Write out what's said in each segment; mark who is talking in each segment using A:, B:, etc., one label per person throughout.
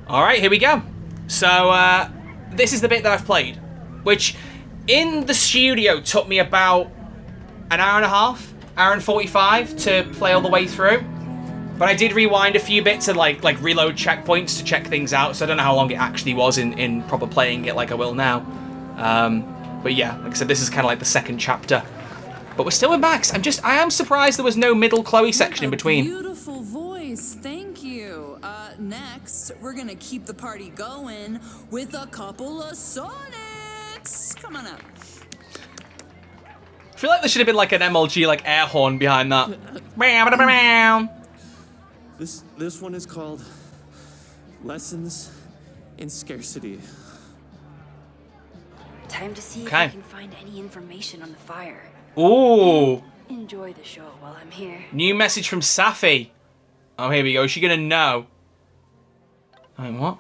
A: All right, here we go. So this is the bit that I've played, which in the studio took me about an hour and a half, hour and 45 to play all the way through. But I did rewind a few bits and like reload checkpoints to check things out, so I don't know how long it actually was in proper playing it like I will now. But yeah, like I said, this is kind of like the second chapter. But we're still with Max. I am surprised there was no middle Chloe section in between.
B: Beautiful voice, thank you. Next, we're gonna keep the party going with a couple of sonnets. Come on up.
A: I feel like there should have been like an MLG like air horn behind that.
C: This one is called Lessons in Scarcity.
D: Time to see if I can find any information on the fire.
A: Ooh.
D: Enjoy the show while I'm here.
A: New message from Safi. Oh, here we go. Is she gonna know? I mean, what?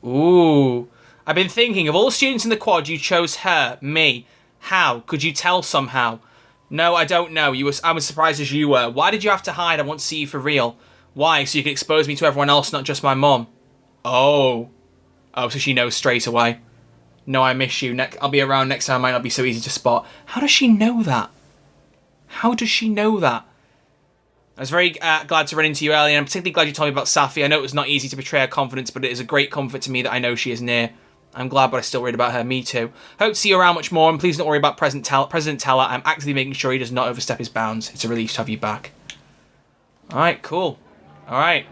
A: Ooh. I've been thinking, of all the students in the quad, you chose her, me. How? Could you tell somehow? No, I don't know. I'm as surprised as you were. Why did you have to hide? I want to see you for real. Why? So you can expose me to everyone else, not just my mom. Oh. Oh, so she knows straight away. No, I miss you. I'll be around next time. Might not be so easy to spot. How does she know that? How does she know that? I was very glad to run into you earlier, and I'm particularly glad you told me about Safi. I know it was not easy to betray her confidence, but it is a great comfort to me that I know she is near. I'm glad, but I still worried about her. Me too. Hope to see you around much more, and please don't worry about President Teller. I'm actively making sure he does not overstep his bounds. It's a relief to have you back. Alright, cool. Alright.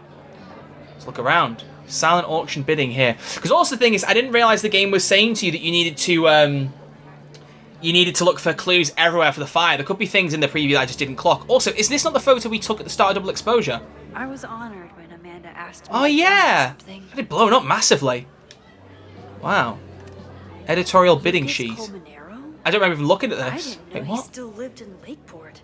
A: Let's look around. Silent auction bidding here. Because also the thing is, I didn't realise the game was saying to you that you needed to look for clues everywhere for the fire. There could be things in the preview that I just didn't clock. Also, is this not the photo we took at the start of Double Exposure?
D: I was honored when Amanda asked me
A: oh yeah!
D: something.
A: It had blown up massively. Wow. Editorial bidding sheet. I don't remember even looking at this.
D: I didn't know he still lived in Lakeport.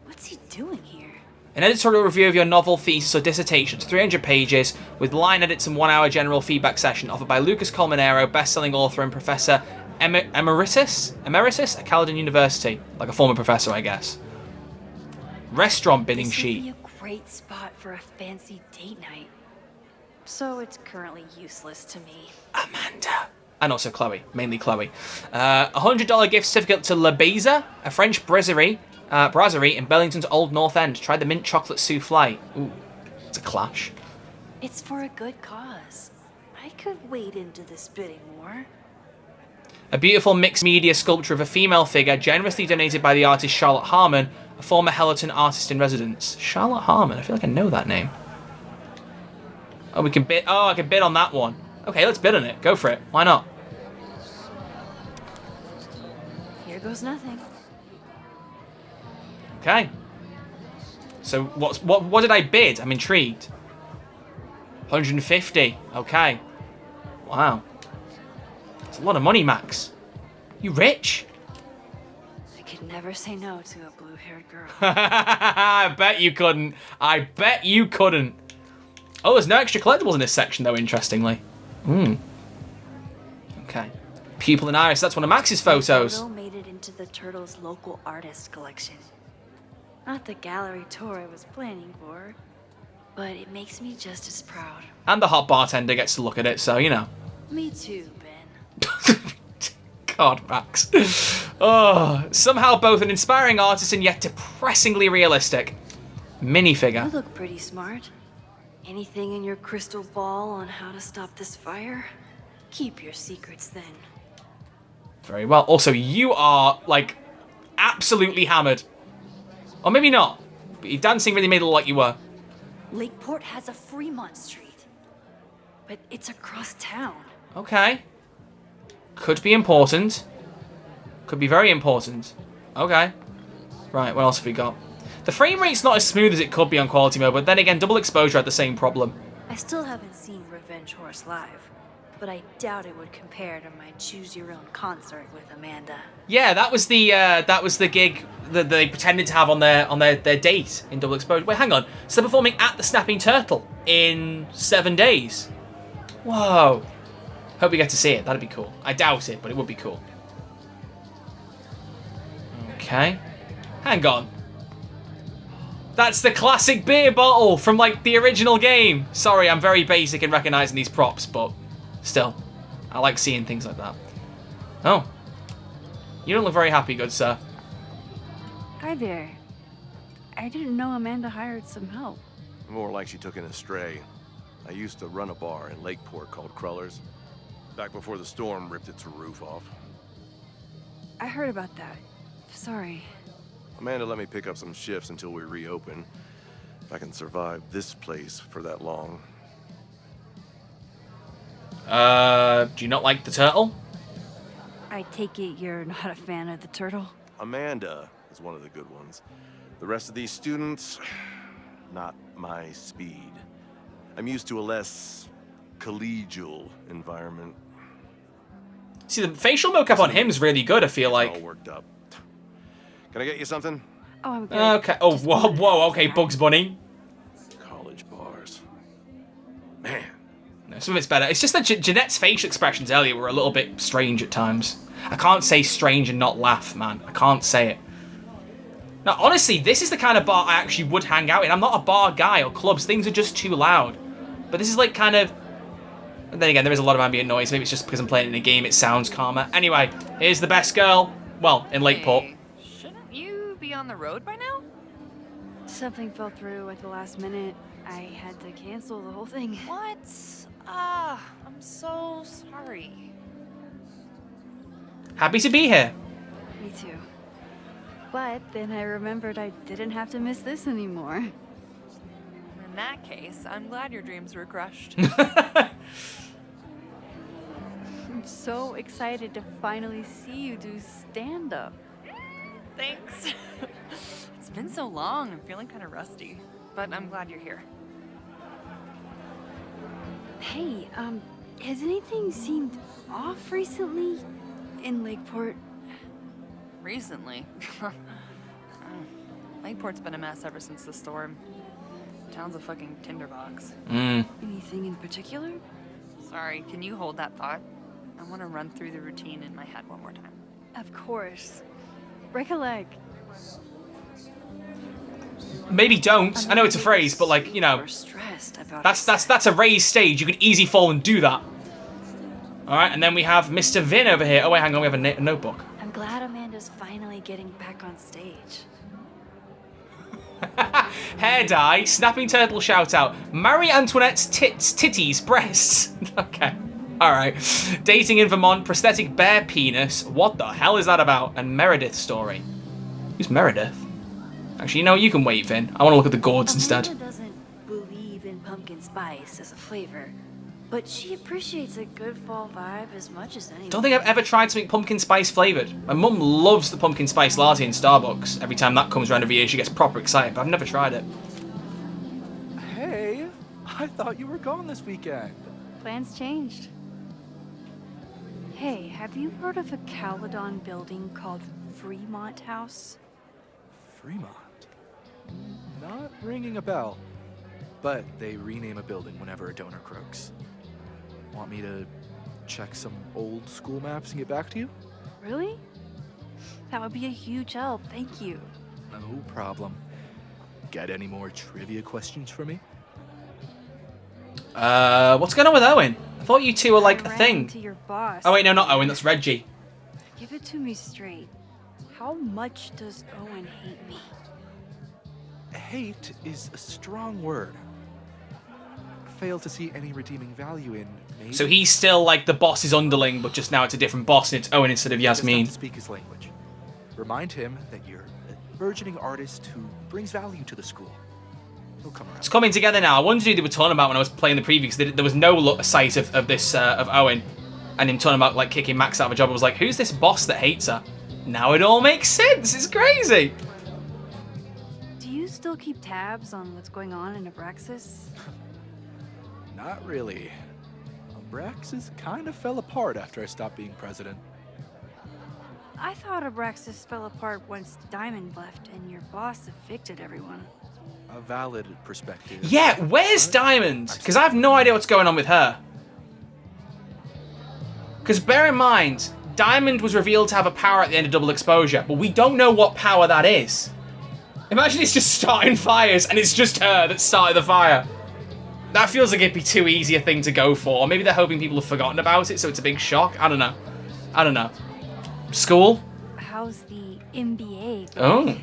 D: What's he doing here?
A: An editorial review of your novel, thesis, or dissertation, 300 pages, with line edits and 1 hour general feedback session, offered by Lucas Colmenero, best-selling author and professor emeritus at Caledon University, like a former professor, I guess. Restaurant bidding sheet.
D: This would be a great spot for a fancy date night. So it's currently useless to me.
A: Amanda. And also Chloe, mainly Chloe. $100 gift certificate to La Beza, a French brasserie in Burlington's Old North End. Try the mint chocolate souffle. Ooh, it's a clash.
D: It's for a good cause. I could wade into this bidding war.
A: A beautiful mixed media sculpture of a female figure, generously donated by the artist Charlotte Harmon, a former Hellerton artist in residence. Charlotte Harmon, I feel like I know that name. Oh, we can bid. Oh, I can bid on that one. Okay, let's bid on it. Go for it. Why not?
D: Here goes nothing.
A: Okay. So what did I bid? I'm intrigued. 150. Okay. Wow. It's a lot of money, Max. You rich?
D: I could never say no to a blue-haired girl.
A: I bet you couldn't. I bet you couldn't. Oh, there's no extra collectibles in this section, though, interestingly. Okay. Pupil and Iris, that's one of Max's photos.
D: Photo made it into the Turtles' local artist collection. Not the gallery tour I was planning for, but it makes me just as proud.
A: And the hot bartender gets to look at it, so, you know.
D: Me too, Ben.
A: God, Max. Oh, somehow both an inspiring artist and yet depressingly realistic. Minifigure.
D: You look pretty smart. Anything in your crystal ball on how to stop this fire? Keep your secrets then.
A: Very well. Also, you are, like, absolutely hammered. Or maybe not. But your dancing really made it look like you were.
D: Lakeport has a Fremont Street. But it's across town.
A: Okay. Could be important. Could be very important. Okay. Right, what else have we got? The frame rate's not as smooth as it could be on quality mode, but then again, Double Exposure had the same problem.
D: I still haven't seen Revenge Horse live, but I doubt it would compare to my Choose Your Own concert with Amanda.
A: Yeah, that was the gig that they pretended to have on their date in Double Exposure. Wait, hang on. So they're performing at the Snapping Turtle in 7 days. Whoa. Hope we get to see it. That'd be cool. I doubt it, but it would be cool. Okay. Hang on. That's the classic beer bottle from, like, the original game. Sorry, I'm very basic in recognizing these props, but still. I like seeing things like that. Oh. You don't look very happy, good sir.
D: Hi there. I didn't know Amanda hired some help.
E: More like she took in a stray. I used to run a bar in Lakeport called Crullers. Back before the storm ripped its roof off.
D: I heard about that. Sorry.
E: Amanda let me pick up some shifts until we reopen. If I can survive this place for that long.
A: Do you not like the turtle?
D: I take it you're not a fan of the turtle?
E: Amanda is one of the good ones. The rest of these students, not my speed. I'm used to a less collegial environment.
A: See, the facial mocap on him is really good, I feel like.
E: All worked up. Can I get you something?
D: Oh, I'm good.
A: Okay. Oh, whoa, okay, Bugs Bunny.
E: College bars. Man.
A: No, some of it's better. It's just that Jeanette's facial expressions earlier were a little bit strange at times. I can't say strange and not laugh, man. I can't say it. Now, honestly, this is the kind of bar I actually would hang out in. I'm not a bar guy or clubs. Things are just too loud. But this is like kind of... And then again, there is a lot of ambient noise. Maybe it's just because I'm playing in a game, it sounds calmer. Anyway, here's the best girl. Well, in Lakeport.
F: Hey, shouldn't you be on the road by now?
D: Something fell through at the last minute. I had to cancel the whole thing.
F: What? I'm so sorry.
A: Happy to be here.
D: Me too. But then I remembered I didn't have to miss this anymore.
F: In that case, I'm glad your dreams were crushed.
D: I'm so excited to finally see you do stand-up.
F: Thanks. It's been so long, I'm feeling kind of rusty. But I'm glad you're here.
D: Hey, has anything seemed off recently in Lakeport?
F: Recently. Lakeport's been a mess ever since the storm. Town's a fucking tinderbox.
D: Anything in particular?
F: Sorry, can you hold that thought? I want to run through the routine in my head one more time.
D: Of course. Break a leg.
A: Maybe don't. I know it's a phrase, but like, you know,
B: We're stressed about
A: that's a raised stage. You could easily fall and do that. All right, and then we have Mr. Vin over here. Oh wait, hang on, we have a notebook.
D: I'm glad Amanda's finally getting back on stage.
A: Hair dye, snapping turtle shout out. Marie Antoinette's titties, breasts. Okay. Alright. Dating in Vermont, prosthetic bear penis. What the hell is that about? And Meredith story. Who's Meredith? Actually, you know, you can wait, Vin. I want to look at the gourds instead.
D: Amanda doesn't believe in pumpkin spice as a flavor, but she appreciates a good fall vibe as much as anyone.
A: Don't think I've ever tried something pumpkin spice flavoured. My mum loves the pumpkin spice latte in Starbucks. Every time that comes around every year, she gets proper excited, but I've never tried it.
G: Hey, I thought you were gone this weekend.
D: Plans changed. Hey, have you heard of a Caledon building called Fremont House?
G: Fremont? Not ringing a bell. But they rename a building whenever a donor croaks. Want me to check some old school maps and get back to you?
D: Really? That would be a huge help, thank you.
G: No problem. Got any more trivia questions for me?
A: What's going on with Owen? I thought you two were like a
D: I ran
A: thing.
D: into your boss.
A: Oh wait, no, not Owen, that's Reggie.
D: Give it to me straight. How much does Owen hate me?
G: Hate is a strong word. Fail to see any redeeming value in maybe.
A: So he's still like the boss's underling, but just now it's a different boss and it's Owen instead of
G: Just have
A: Yasmin.
G: to speak his language. Remind him that you're a burgeoning artist who brings value to the school. He'll come around.
A: It's coming together now. I wondered who they were talking about when I was playing the preview, because there was no sight of this of Owen and him talking about like kicking Max out of a job. I was like, who's this boss that hates her? Now it all makes sense. It's crazy.
D: Do you still keep tabs on what's going on in Abraxas?
G: Not really. Abraxas kind of fell apart after I stopped being president.
D: I thought Abraxas fell apart once Diamond left and your boss evicted everyone.
G: A valid perspective.
A: Yeah, where's Diamond? Because I have no idea what's going on with her. Because bear in mind, Diamond was revealed to have a power at the end of Double Exposure, but we don't know what power that is. Imagine it's just starting fires and it's just her that started the fire. That feels like it'd be too easy a thing to go for. Or maybe they're hoping people have forgotten about it, so it's a big shock. I don't know. School?
D: How's the MBA?
A: Oh.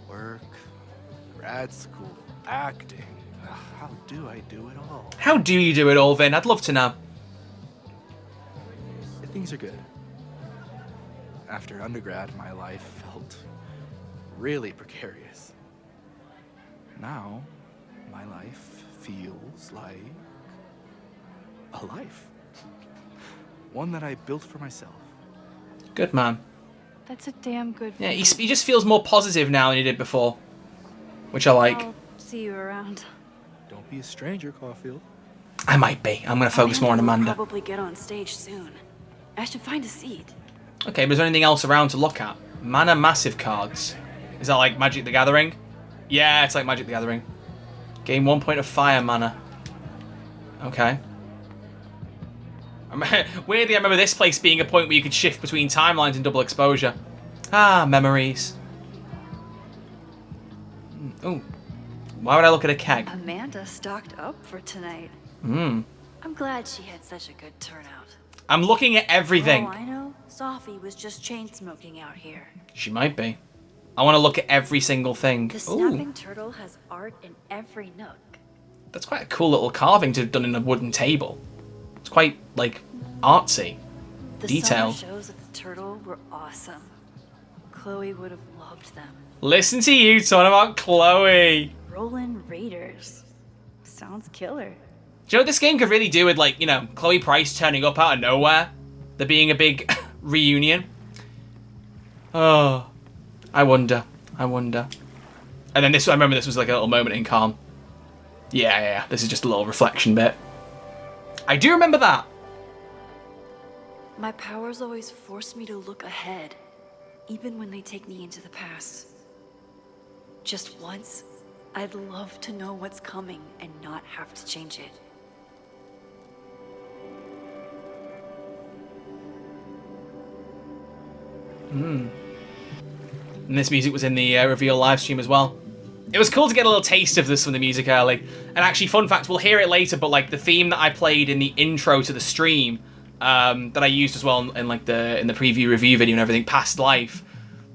G: Work, grad school, acting. How do I do it all?
A: How do you do it all, Vin? I'd love to know.
G: Things are good. After undergrad, my life felt really precarious. Now, my life feels like a life. One that I built for myself.
A: Good man.
D: That's a damn good
A: Yeah,
D: feeling.
A: he just feels more positive now than he did before. Which I like.
D: I'll see you around.
G: Don't be a stranger, Caulfield.
A: I might be. I'm going to focus more on
D: will
A: Amanda.
D: Probably get on stage soon. I should find a seat.
A: Okay, but is there anything else around to look at? Mana Massive cards. Is that like Magic the Gathering? Yeah, it's like Magic the Gathering. Gain 1 point of fire mana. Okay. Weirdly, I remember this place being a point where you could shift between timelines and double exposure. Ah, memories. Ooh. Why would I look at a keg?
D: Amanda stocked up for tonight.
A: Hmm.
D: I'm glad she had such a good turnout.
A: I'm looking at everything.
D: For all I know, Sophie was just chain smoking out here.
A: She might be. I want to look at every single thing.
D: The
A: Ooh.
D: snapping turtle has art in every nook.
A: That's quite a cool little carving to have done in a wooden table. It's quite, like, artsy.
D: The
A: Detailed.
D: summer shows of the turtle were awesome. Chloe would have loved them.
A: Listen to you talking about Chloe.
D: Rollin' Raiders. Sounds killer.
A: Do you know what this game could really do with, like, you know, Chloe Price turning up out of nowhere? There being a big reunion? Oh, I wonder. And then I remember this was like a little moment in calm. Yeah, this is just a little reflection bit. I do remember that.
D: My powers always force me to look ahead, even when they take me into the past. Just once, I'd love to know what's coming and not have to change it.
A: And this music was in the reveal live stream as well. It was cool to get a little taste of this from the music early. And actually, fun fact, we'll hear it later, but like the theme that I played in the intro to the stream, that I used as well in like in the preview review video and everything, Past Life.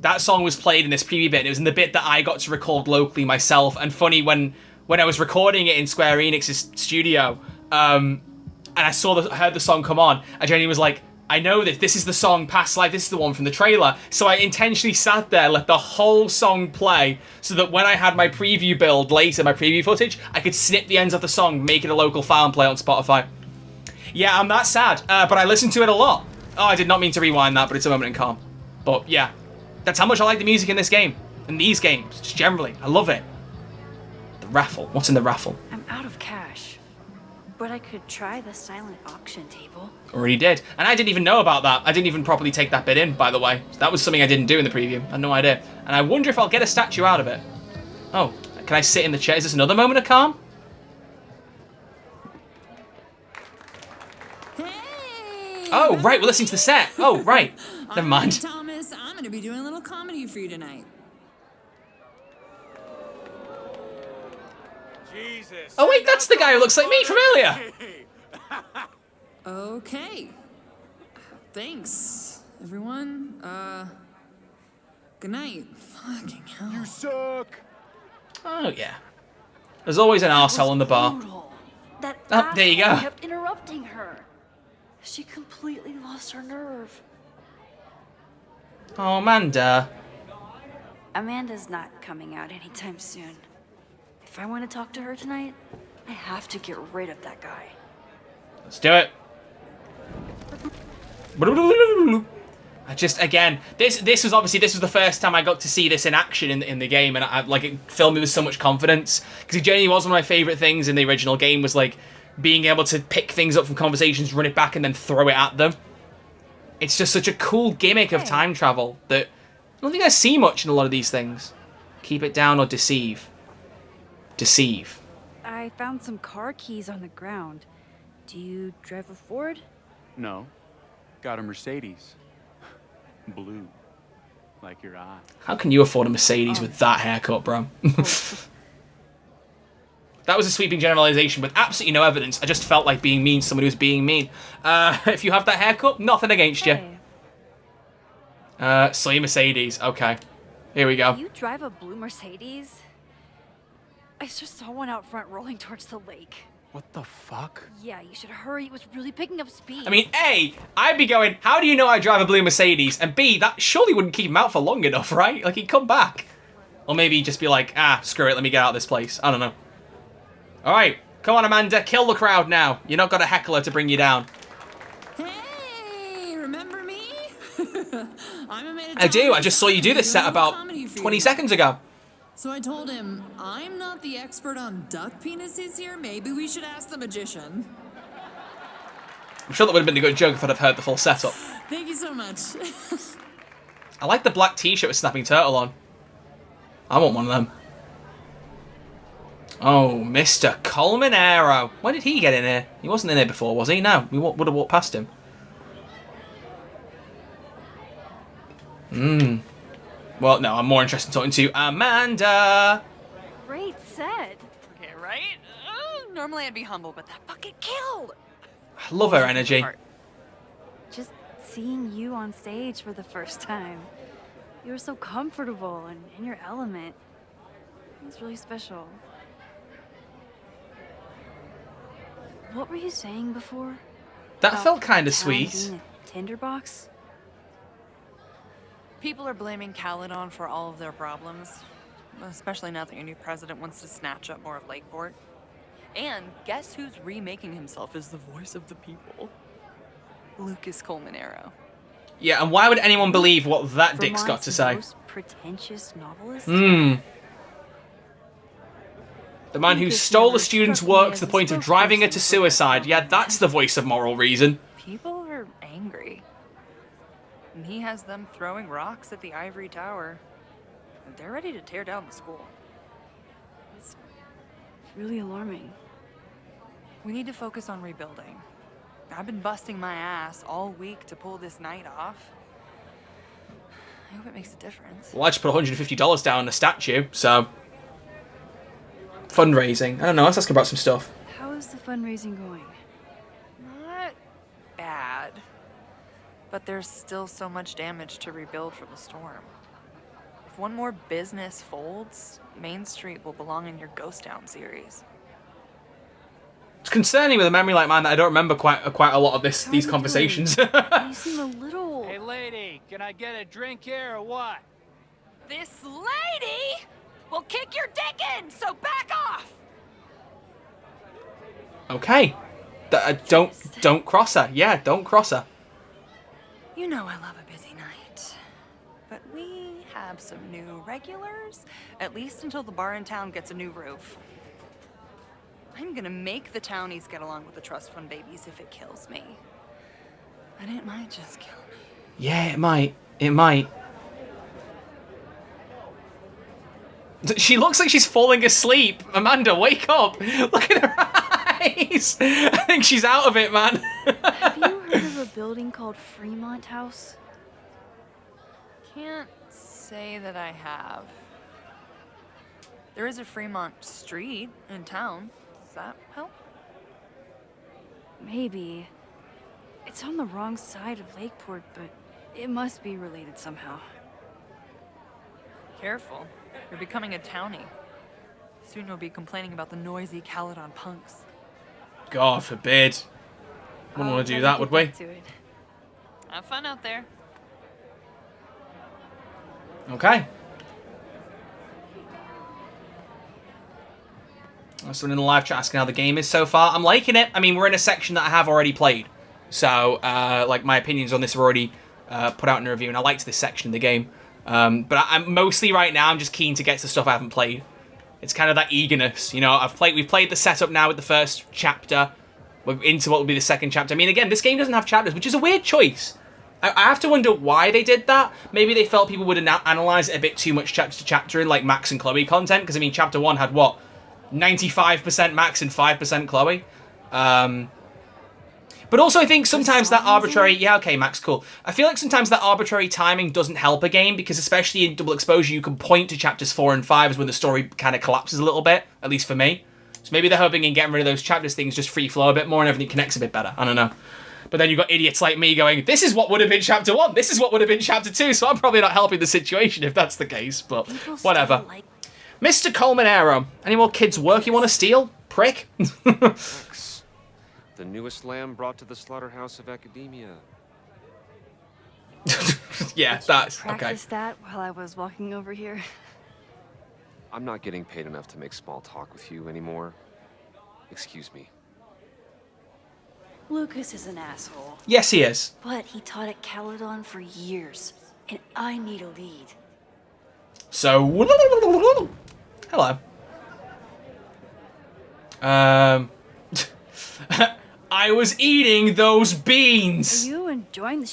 A: That song was played in this preview bit, and it was in the bit that I got to record locally myself. And funny, when I was recording it in Square Enix's studio, and I heard the song come on, and Jenny was like, I know this is the song Past Life, this is the one from the trailer. So I intentionally sat there, let the whole song play, so that when I had my preview build later, my preview footage, I could snip the ends of the song, make it a local file and play it on Spotify. Yeah, I'm that sad, but I listened to it a lot. Oh, I did not mean to rewind that, but it's a moment in calm. But yeah, that's how much I like the music in this game, in these games, just generally. I love it. The raffle, what's in the raffle?
D: I'm out of cash, but I could try the silent auction table.
A: Already did. And I didn't even know about that. I didn't even properly take that bit in, by the way. That was something I didn't do in the preview. I had no idea. And I wonder if I'll get a statue out of it. Oh, can I sit in the chair? Is this another moment of calm?
B: Hey!
A: Oh, right, we're listening to the set. Oh, right. Never mind.
B: Thomas, I'm gonna be doing a little comedy for you tonight.
E: Jesus.
A: Oh, wait, that's the guy who looks like me from earlier.
B: Okay. Thanks, everyone. Good night. Fucking hell.
E: You suck.
A: Oh, yeah. There's always an arsehole in the bar.
D: Brutal. That
A: Oh, there you
D: asshole
A: go.
D: kept interrupting her. She completely lost her nerve.
A: Oh, Amanda.
D: Amanda's not coming out anytime soon. If I want to talk to her tonight, I have to get rid of that guy.
A: Let's do it. I just, again, this was the first time I got to see this in action in the game, and it filled me with so much confidence, because it genuinely was one of my favourite things in the original game, was like being able to pick things up from conversations, run it back, and then throw it at them. It's just such a cool gimmick of time travel that I don't think I see much in a lot of these things. Keep it down or deceive. Deceive.
D: I found some car keys on the ground. Do you drive a Ford?
H: No. Got a Mercedes. Blue. like your aunt.
A: How can you afford a Mercedes with that haircut, bro? That was a sweeping generalization with absolutely no evidence. I just felt like being mean to somebody who's being mean. If you have that haircut, nothing against you. So your Mercedes. Okay. Here we go.
D: You drive a blue Mercedes? I just saw one out front rolling towards the lake.
G: What the fuck?
D: Yeah, you should hurry. It was really picking up speed.
A: I mean, A, I'd be going, how do you know I drive a blue Mercedes? And B, that surely wouldn't keep him out for long enough, right? Like, he'd come back. Or maybe he'd just be like, screw it, let me get out of this place. I don't know. Alright, come on, Amanda, kill the crowd now. You're not got a heckler to bring you down.
B: Hey, remember me? I'm Amanda.
A: I do, I just saw you do this set about 20 seconds ago.
B: So I told him, I'm not the expert on duck penises here. Maybe we should ask the magician.
A: I'm sure that would have been a good joke if I'd have heard the full setup.
B: Thank you so much.
A: I like the black t-shirt with Snapping Turtle on. I want one of them. Oh, Mr. Colmenero. When did he get in here? He wasn't in here before, was he? No, we would have walked past him. Well, no, I'm more interested in talking to Amanda.
D: Great set.
F: Okay, right? Normally I'd be humble, but that bucket killed.
A: I love her energy.
D: Just seeing you on stage for the first time. You were so comfortable and in your element. It was really special. What were you saying before?
A: That
D: About
A: felt kind of
D: town
A: sweet.
D: being a tinderbox?
F: People are blaming Caledon for all of their problems. Especially now that your new president wants to snatch up more of Lakeport. And guess who's remaking himself as the voice of the people? Lucas Colmenero.
A: Yeah, and why would anyone believe what that dick's got
D: Vermont's
A: to say?
D: most pretentious novelist?
A: The man who stole the student's work to the point of driving her to suicide. Yeah, that's the voice of moral reason.
F: People are angry. And he has them throwing rocks at the Ivory Tower. They're ready to tear down the school.
D: It's really alarming.
F: We need to focus on rebuilding. I've been busting my ass all week to pull this night off. I hope it makes a difference.
A: Well, I just put $150 down on a statue, so... Fundraising. I don't know, let's ask about some stuff.
D: How is the fundraising going?
F: Not bad. But there's still so much damage to rebuild from the storm. If one more business folds, Main Street will belong in your Ghost Town series.
A: It's concerning with a memory like mine that I don't remember quite a lot of these
D: How are you
A: conversations.
D: doing? You seem a little...
H: Hey, lady, can I get a drink here or what?
F: This lady will kick your dick in, so back off!
A: Okay. Don't cross her. Yeah, don't cross her.
F: You know I love a busy night. But we have some new regulars, at least until the bar in town gets a new roof. I'm gonna make the townies get along with the trust fund babies if it kills me. And it might just kill me.
A: Yeah, it might. It might. She looks like she's falling asleep. Amanda, wake up. Look at her eyes. I think she's out of it, man.
D: Have you heard of a building called Fremont House?
F: Can't say that I have. There is a Fremont Street in town. Does that help?
D: Maybe. It's on the wrong side of Lakeport, but it must be related somehow.
F: Careful. You're becoming a townie. Soon you'll be complaining about the noisy Caledon punks.
A: God forbid. Wouldn't want to do that, would we?
F: Have fun out there.
A: Okay. Someone in the live chat asking how the game is so far. I'm liking it. I mean, we're in a section that I have already played. So, like, my opinions on this are already put out in a review, and I liked this section of the game. But I'm mostly right now, I'm just keen to get to stuff I haven't played. It's kind of that eagerness, you know. We've played the setup now with the first chapter. We're into what will be the second chapter. I mean, again, this game doesn't have chapters, which is a weird choice. I have to wonder why they did that. Maybe they felt people would analyze it a bit too much chapter to chapter in, like Max and Chloe content. Because, I mean, chapter 1 had, what, 95% Max and 5% Chloe? But also, I think sometimes that arbitrary... Yeah, okay, Max, cool. I feel like sometimes that arbitrary timing doesn't help a game, because especially in double exposure, you can point to chapters 4 and 5 as when the story kind of collapses a little bit, at least for me. So maybe they're hoping in getting rid of those chapters, things just free flow a bit more and everything connects a bit better. I don't know. But then you've got idiots like me going, this is what would have been chapter 1, this is what would have been chapter 2, so I'm probably not helping the situation if that's the case, but whatever. Mr. Colmanero, any more kids' work you want to steal? Prick.
I: The newest lamb brought to the slaughterhouse of academia.
A: Yeah, that's okay.
D: Practice that while I was walking over here.
I: I'm not getting paid enough to make small talk with you anymore. Excuse me.
D: Lucas is an asshole.
A: Yes, he is.
D: But he taught at Caledon for years, and I need a lead.
A: So, hello. I was eating those beans.
D: Are you enjoying the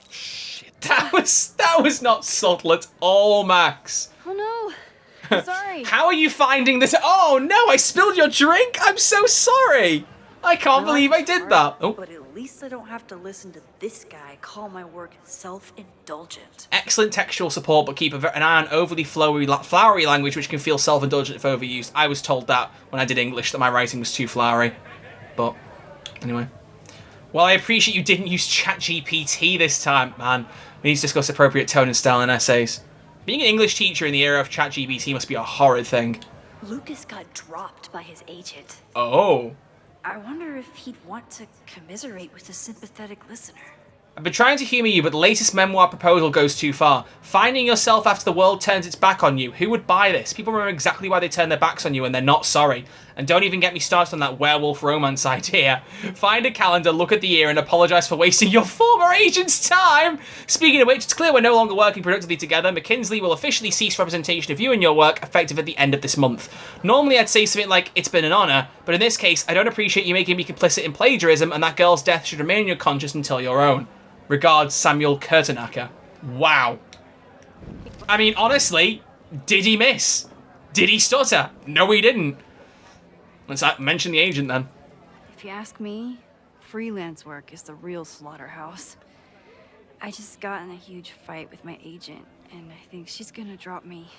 A: Shit, that was not subtle at all, Max.
D: Oh no. I'm sorry.
A: How are you finding this? Oh no, I spilled your drink. I'm so sorry. I can't believe I did that. Oh.
D: But at least I don't have to listen to this guy call my work self-indulgent.
A: Excellent textual support, but keep an eye on overly flowery language, which can feel self-indulgent if overused. I was told that when I did English, that my writing was too flowery. But anyway. Well, I appreciate you didn't use ChatGPT this time, man. We need to discuss appropriate tone and style in essays. Being an English teacher in the era of ChatGPT must be a horrid thing.
D: Lucas got dropped by his agent.
A: Oh.
D: I wonder if he'd want to commiserate with a sympathetic listener.
A: I've been trying to humour you, but the latest memoir proposal goes too far. Finding yourself after the world turns its back on you. Who would buy this? People remember exactly why they turn their backs on you and they're not sorry. And don't even get me started on that werewolf romance idea. Find a calendar, look at the year, and apologise for wasting your former agent's time. Speaking of which, it's clear we're no longer working productively together. McKinsey will officially cease representation of you and your work effective at the end of this month. Normally I'd say something like, it's been an honour, but in this case, I don't appreciate you making me complicit in plagiarism, and that girl's death should remain in your conscience until your own. Regards, Samuel Kurtenacker. Wow. I mean, honestly, did he miss? Did he stutter? No, he didn't. Let's mention the agent then.
D: If you ask me, freelance work is the real slaughterhouse. I just got in a huge fight with my agent, and I think she's gonna drop me.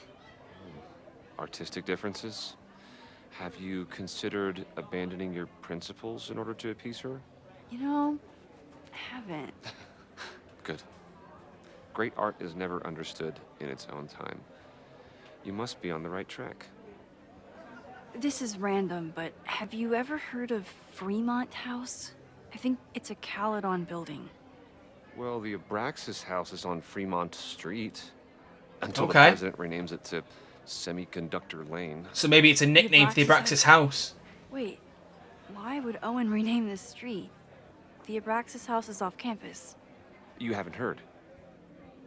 I: Artistic differences? Have you considered abandoning your principles in order to appease her?
D: You know, I haven't.
I: Good. Great art is never understood in its own time. You must be on the right track.
D: This is random, but have you ever heard of Fremont House? I think it's a Caledon building.
I: Well, the Abraxas house is on Fremont Street. Until the
A: Okay.
I: president renames it to Semiconductor Lane.
A: So maybe it's a nickname for the Abraxas house.
D: Wait, why would Owen rename this street? The Abraxas house is off campus.
I: You haven't heard.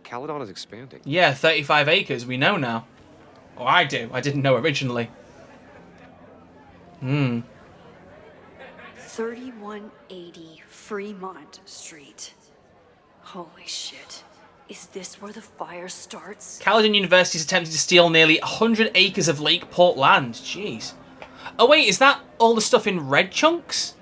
I: Caledon is expanding.
A: Yeah, 35 acres, we know now. Or I do, I didn't know originally.
D: 3180 Fremont Street. Holy shit. Is this where the fire starts?
A: Caledon University is attempting to steal nearly 100 acres of Lakeport land. Jeez. Oh wait, is that all the stuff in red chunks?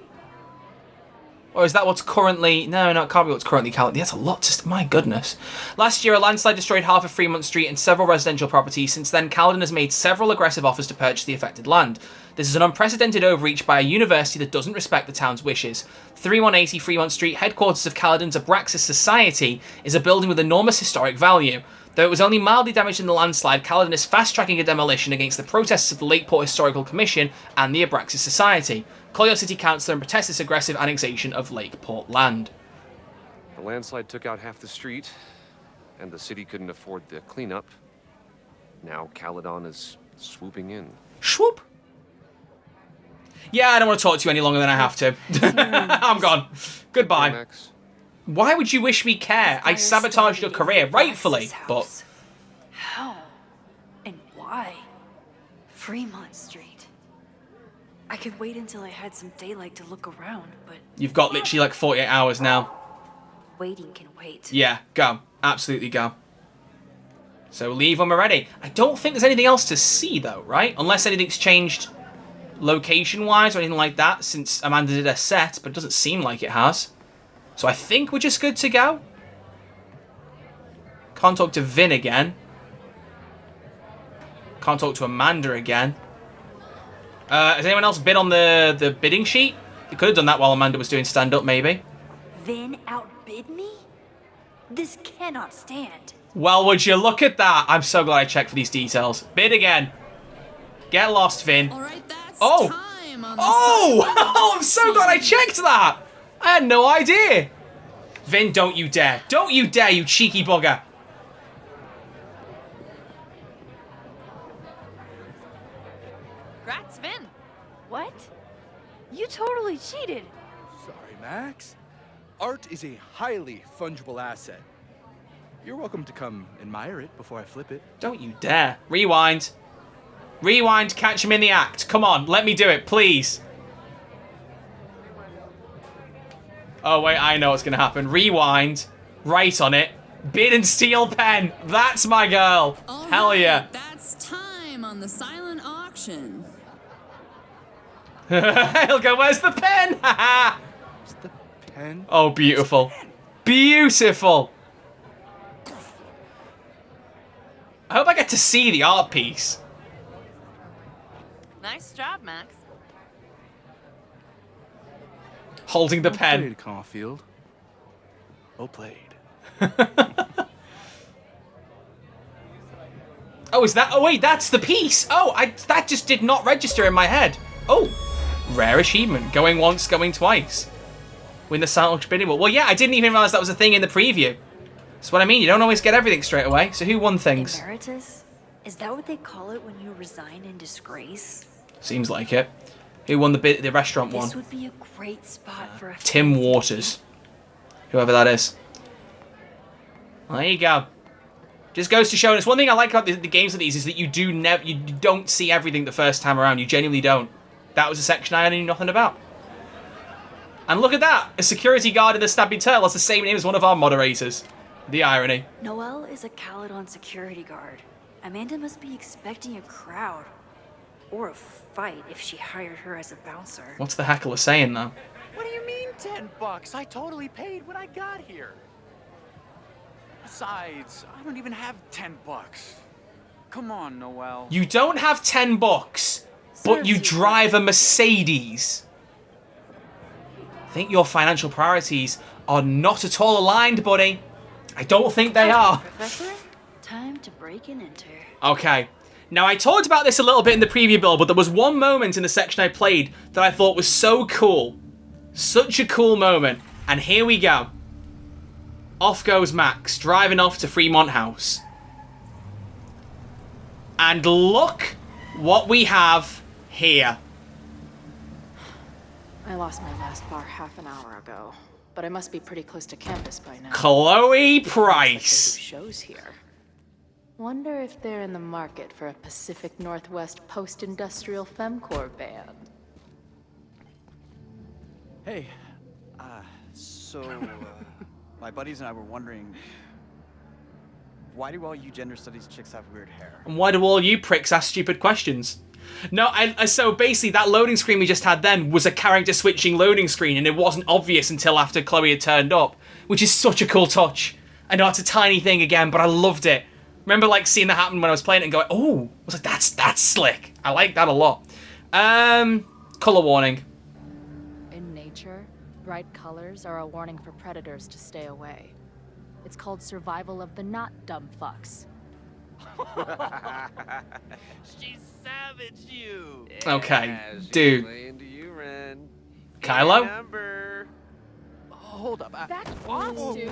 A: Or is that what's currently... No, it can't be what's currently Caledon. That's a lot to... My goodness. Last year, a landslide destroyed half of Fremont Street and several residential properties. Since then, Caledon has made several aggressive offers to purchase the affected land. This is an unprecedented overreach by a university that doesn't respect the town's wishes. 3180 Fremont Street, headquarters of Caledon's Abraxas Society, is a building with enormous historic value. Though it was only mildly damaged in the landslide, Caledon is fast-tracking a demolition against the protests of the Lakeport Historical Commission and the Abraxas Society. Call your city councillor and protest this aggressive annexation of Lakeport land.
I: The landslide took out half the street, and the city couldn't afford the cleanup. Now Caledon is swooping in.
A: Swoop. Yeah, I don't want to talk to you any longer than I have to. I'm gone. Goodbye.
I: Max,
A: Why would you wish me care? I sabotaged your career, rightfully, but...
D: How? And why? Fremont Street. I could wait until I had some daylight to look around, but...
A: You've got literally like 48 hours now.
D: Waiting can wait.
A: Yeah, go. Absolutely go. So leave when we're ready. I don't think there's anything else to see though, right? Unless anything's changed location-wise or anything like that since Amanda did her set, but it doesn't seem like it has. So I think we're just good to go. Can't talk to Vin again. Can't talk to Amanda again. Has anyone else been on the bidding sheet? They could have done that while Amanda was doing stand-up, maybe.
D: Vin outbid me? This cannot stand.
A: Well, would you look at that? I'm so glad I checked for these details. Bid again. Get lost, Vin.
B: All right, that's
A: Oh!
B: time on the
A: Oh! I'm so glad I checked that! I had no idea. Vin, don't you dare. Don't you dare, you cheeky bugger.
F: Congrats, Vin.
D: What? You totally cheated.
G: Sorry, Max. Art is a highly fungible asset. You're welcome to come admire it before I flip it.
A: Don't you dare. Rewind. Rewind, catch him in the act. Come on, let me do it, please. Oh, wait, I know what's going to happen. Rewind. Write on it. Bid and steal pen. That's my girl.
B: All
A: Hell
B: right,
A: yeah.
B: That's time on the silent auction.
A: He'll go, where's the pen?
G: Is the pen?
A: Oh, beautiful. Beautiful. I hope I get to see the art piece.
F: Nice job, Max.
A: Holding the
G: Well
A: pen.
G: played, Caulfield. Well played.
A: Oh, is that? Oh, wait, that's the piece. Oh, that just did not register in my head. Oh, rare achievement. Going once, going twice. Win the silent bidding wall. Well, yeah, I didn't even realize that was a thing in the preview. That's what I mean. You don't always get everything straight away. So who won things?
D: Emeritus? Is that what they call it when you resign in disgrace?
A: Seems like it. Who won the restaurant one?
D: This would be a great spot for a
A: Tim
D: fancy
A: Waters. Whoever that is. Well, there you go. Just goes to show, and it's one thing I like about the games like these is that you don't see everything the first time around. You genuinely don't. That was a section I knew nothing about. And look at that! A security guard in the Snappy Turtle has the same name as one of our moderators. The irony.
D: Noelle is a Caledon security guard. Amanda must be expecting a crowd. Or a fight if she hired her as a bouncer.
A: What's the heckler saying now?
H: What do you mean $10? I totally paid when I got here. Besides, I don't even have $10. Come on, Noelle.
A: You don't have $10, but you drive a Mercedes. I think your financial priorities are not at all aligned, buddy. I don't think they are.
D: Professor, time to break and enter.
A: Okay. Now, I talked about this a little bit in the preview build, but there was one moment in the section I played that I thought was so cool. Such a cool moment. And here we go. Off goes Max, driving off to Fremont House. And look what we have here.
J: I lost my last bar half an hour ago, but I must be pretty close to campus by now.
A: Chloe Price.
J: Shows here. Wonder if they're in the market for a Pacific Northwest post-industrial femcore band.
K: Hey, my buddies and I were wondering, why do all you gender studies chicks have weird hair?
A: And why do all you pricks ask stupid questions? No, so basically that loading screen we just had then was a character switching loading screen, and it wasn't obvious until after Chloe had turned up, which is such a cool touch. I know it's a tiny thing again, but I loved it. Remember like seeing that happen when I was playing it and going, oh, I was like, that's slick. I like that a lot. Color warning.
J: In nature, bright colors are a warning for predators to stay away. It's called survival of the not dumb fucks.
I: She savaged you.
A: Okay,
I: she's
A: dude.
I: playing to you, Ren.
A: Kylo?
I: Remember.
K: Hold up.
J: Back off, dude.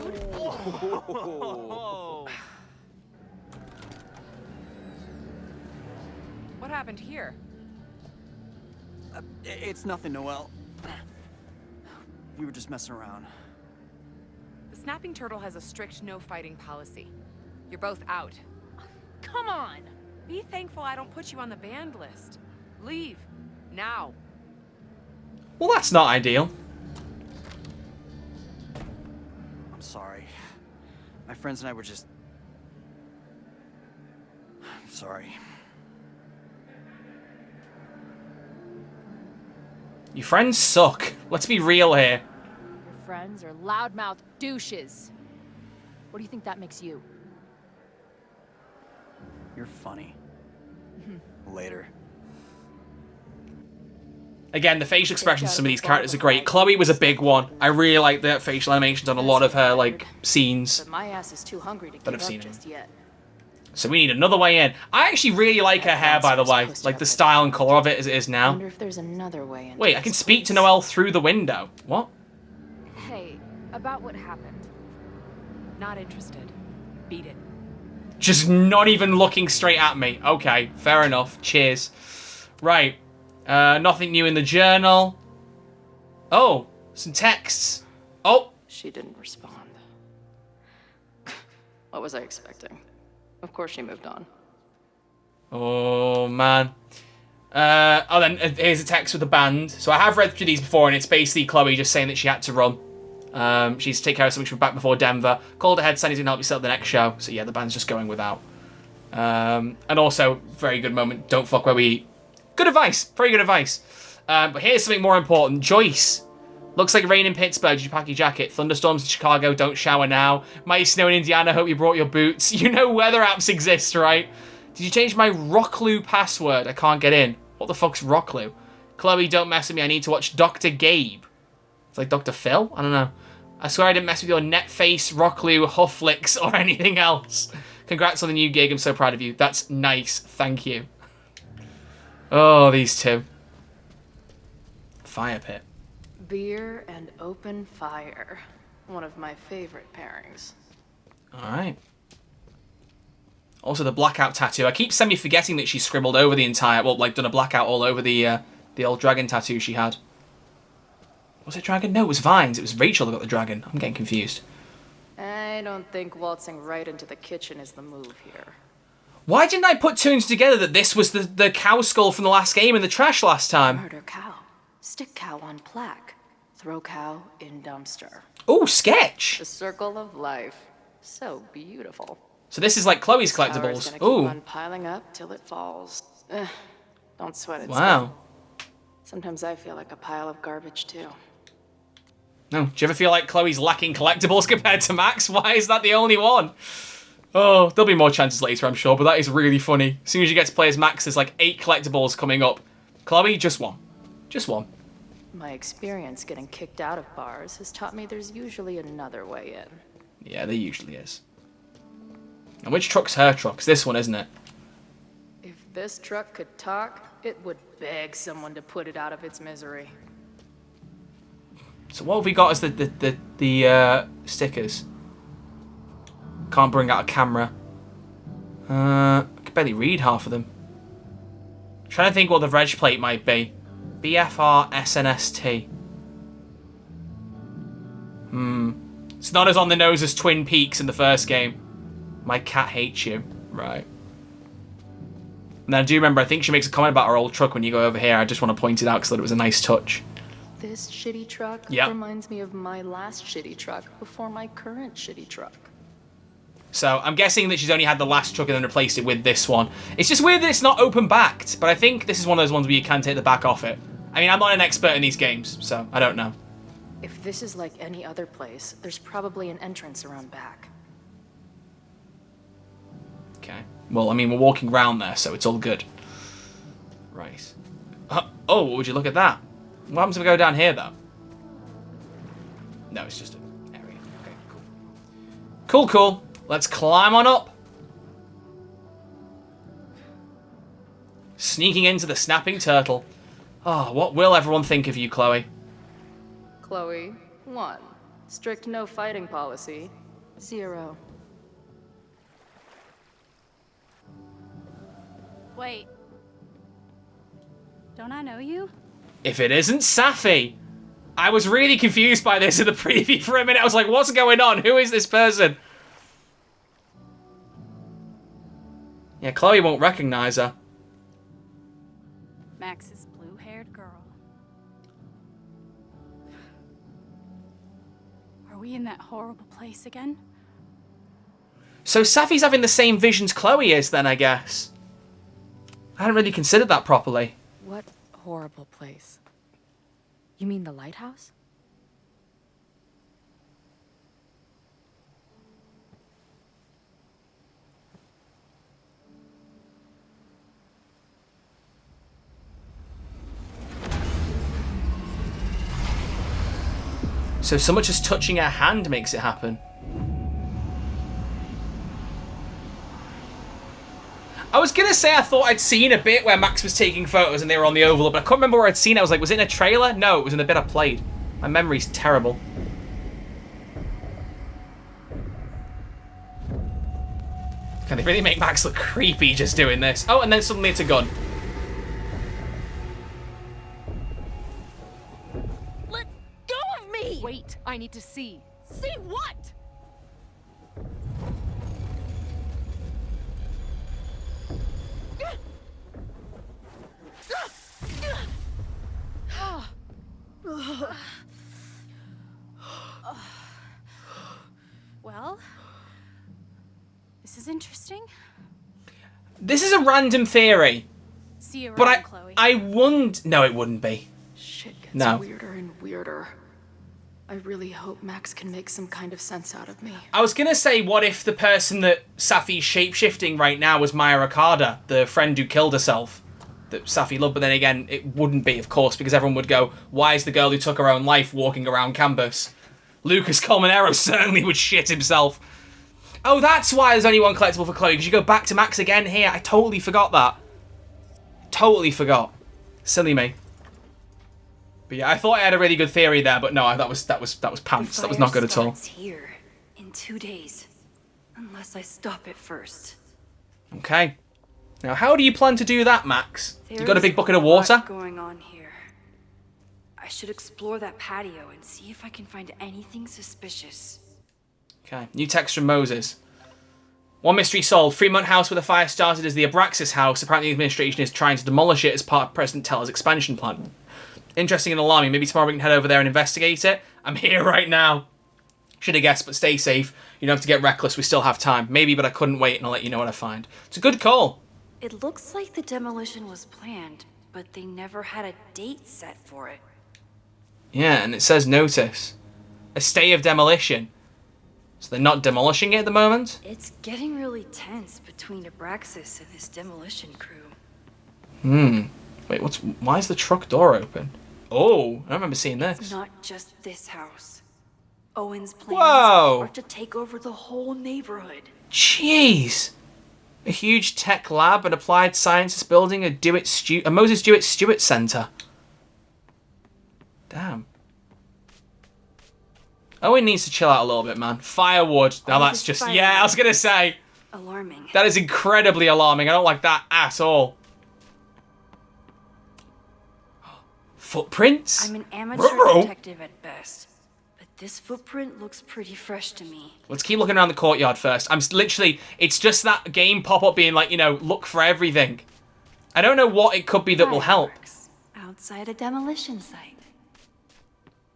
F: What happened here?
K: It's nothing, Noelle. We were just messing around.
F: The Snapping Turtle has a strict no-fighting policy. You're both out. Come on! Be thankful I don't put you on the banned list. Leave. Now.
A: Well, that's not ideal.
K: I'm sorry. My friends and I were just... I'm sorry.
A: Your friends suck. Let's be real here.
J: Your friends are loudmouth douches. What do you think that makes you?
K: You're funny. Later.
A: Again, the facial expressions of some of these characters are great. Chloe was a big one. I really like the facial animations on a lot of her like scenes.
J: But my ass is too hungry to
A: That
J: give
A: I've seen
J: up just yet.
A: So we need another way in. I actually really like her hair, by the way. Like the style and colour of it as it is
J: I
A: now.
J: wonder if there's another way in.
A: Wait, I can speak to Noelle through the window. What?
J: Hey, about what happened.
F: Not interested. Beat it.
A: Just not even looking straight at me. Okay, fair enough. Cheers. Right. Nothing new in the journal. Oh, some texts. Oh.
J: She didn't respond. What was I expecting? Of course she moved on.
A: Oh, man. Then here's a text with the band. So I have read through these before, and it's basically Chloe just saying that she had to run. She's to take care of something. She was back before Denver. Called ahead, saying he's going to help you set up the next show. So yeah, the band's just going without. And also, very good moment. Don't fuck where we eat. Good advice. Very good advice. But here's something more important. Joyce. Looks like rain in Pittsburgh. Did you pack your jacket? Thunderstorms in Chicago. Don't shower now. Might snow in Indiana. Hope you brought your boots. You know weather apps exist, right? Did you change my Rocklu password? I can't get in. What the fuck's Rocklu? Chloe, don't mess with me. I need to watch Dr. Gabe. It's like Dr. Phil? I don't know. I swear I didn't mess with your Netface, Rocklu, Hufflix, or anything else. Congrats on the new gig. I'm so proud of you. That's nice. Thank you. Oh, these two. Fire pit.
J: Beer and open fire. One of my favorite pairings.
A: Alright. Also, the blackout tattoo. I keep semi-forgetting that she scribbled over the entire... Well, like, done a blackout all over the old dragon tattoo she had. Was it dragon? No, it was vines. It was Rachel that got the dragon. I'm getting confused.
J: I don't think waltzing right into the kitchen is the move here.
A: Why didn't I put two and two together that this was the cow skull from the last game in the trash last time?
J: Murder cow. Stick cow on plaque. Throw cow in dumpster.
A: Oh, sketch.
J: The circle of life. So beautiful.
A: So this is like Chloe's collectibles. Ooh.
J: Keep on piling up till it falls. Don't sweat it.
A: Wow.
J: Sometimes I feel like a pile of garbage too.
A: No, do you ever feel like Chloe's lacking collectibles compared to Max? Why is that the only one? Oh, there'll be more chances later, I'm sure, but that is really funny. As soon as you get to play as Max, there's like 8 collectibles coming up. Chloe, just one. Just one.
J: My experience getting kicked out of bars has taught me there's usually another way in.
A: Yeah, there usually is. And which truck's her truck? It's this one, isn't it?
J: If this truck could talk, it would beg someone to put it out of its misery.
A: So what have we got as the stickers? Can't bring out a camera. I can barely read half of them. Trying to think what the reg plate might be. BFR SNST. It's not as on the nose as Twin Peaks in the first game. My cat hates you. Right. And then I do remember, I think she makes a comment about our old truck when you go over here. I just want to point it out because I thought it was a nice touch.
J: This shitty truck reminds me of my last shitty truck before my current shitty truck.
A: So I'm guessing that she's only had the last truck and then replaced it with this one. It's just weird that it's not open backed, but I think this is one of those ones where you can take the back off it. I mean, I'm not an expert in these games, so I don't know.
J: If this is like any other place, there's probably an entrance around back.
A: Okay. Well, I mean, we're walking around there, so it's all good. Right. Oh, would you look at that? What happens if we go down here, though? No, it's just an area. Okay, cool. Cool, cool. Let's climb on up. Sneaking into the snapping turtle. Oh, what will everyone think of you, Chloe?
J: Chloe, 1. Strict no fighting policy. 0.
L: Wait. Don't I know you?
A: If it isn't Safi. I was really confused by this in the preview for a minute. I was like, what's going on? Who is this person? Yeah, Chloe won't recognize her.
L: Max's blue-haired girl. Are we in that horrible place again?
A: So Safi's having the same visions Chloe is then, I guess. I hadn't really considered that properly.
J: What horrible place? You mean the lighthouse?
A: So much as touching her hand makes it happen. I was gonna say I thought I'd seen a bit where Max was taking photos and they were on the oval, but I couldn't remember where I'd seen it. I was like, was it in a trailer? No, it was in the bit I played. My memory's terrible. Can they really make Max look creepy just doing this? Oh, and then suddenly it's a gun.
J: Let go of me! Wait, I need to see. See what?
L: Well, this is interesting.
A: This is a random theory.
L: See you around,
A: But
L: Chloe.
A: I wouldn't... No, it wouldn't be.
M: Shit gets
A: No.
M: weirder and weirder. I really hope Max can make some kind of sense out of me.
A: I was gonna say, what if the person that Safi's shape-shifting right now was Maya Okada, the friend who killed herself, that Safi loved, but then again, it wouldn't be, of course, because everyone would go, why is the girl who took her own life walking around campus? Lucas Colmenero certainly would shit himself. Oh, that's why there's only one collectible for Chloe, because you go back to Max again here. I totally forgot that. Totally forgot. Silly me. But yeah, I thought I had a really good theory there, but no, that was pants. That was not good at all.
D: It's here in 2 days, unless I stop it first.
A: Okay. Now, how do you plan to do that, Max? You got a big bucket of
D: There's a
A: water?
D: lot going on here. I should explore that patio and see if I can find anything suspicious.
A: Okay, new text from Moses. One mystery solved. Fremont House, where the fire started, as the Abraxas House. Apparently the administration is trying to demolish it as part of President Teller's expansion plan. Interesting and alarming. Maybe tomorrow we can head over there and investigate it. I'm here right now. Should have guessed, but stay safe. You don't have to get reckless. We still have time. Maybe, but I couldn't wait, and I'll let you know what I find. It's a good call.
D: It looks like the demolition was planned, but they never had a date set for it.
A: Yeah, and it says notice. A stay of demolition. So they're not demolishing it at the moment?
D: It's getting really tense between Abraxas and this demolition crew.
A: Wait, why is the truck door open? Oh, I remember seeing this.
D: It's not just this house. Owen's plans
A: Whoa.
D: are to take over the whole neighborhood.
A: Jeez. A huge tech lab, an applied sciences building, a Moses Dewitt Stewart Center. Damn. Owen needs to chill out a little bit, man. Firewood. Now that's just... Yeah, I was going to say.
D: Alarming.
A: That is incredibly alarming. I don't like that at all. Footprints?
D: I'm an amateur detective at best, but this footprint looks pretty fresh to me.
A: Let's keep looking around the courtyard first. It's just that game pop-up being like, look for everything. I don't know what it could be that will help.
D: Outside a demolition site.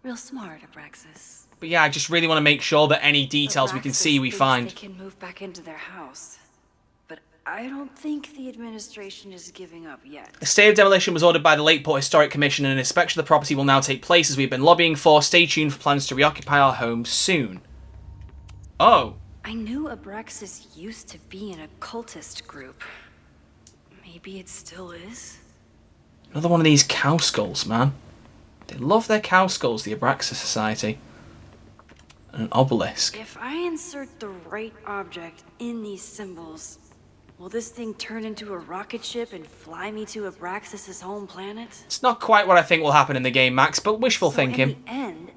D: Real smart, Abraxas.
A: But yeah, I just really want to make sure that any details we can see, we find.
D: They can move back into their house, but I don't think the administration is giving up yet.
A: A stay of demolition was ordered by the Lakeport Historic Commission, and an inspection of the property will now take place as we've been lobbying for. Stay tuned for plans to reoccupy our home soon. Oh.
D: I knew Abraxas used to be in a cultist group. Maybe it still is?
A: Another one of these cow skulls, man. They love their cow skulls, the Abraxas Society. And an obelisk.
D: If I insert the right object in these symbols, will this thing turn into a rocket ship and fly me to Abraxas' home planet?
A: It's not quite what I think will happen in the game, Max, but wishful thinking.
D: In the end,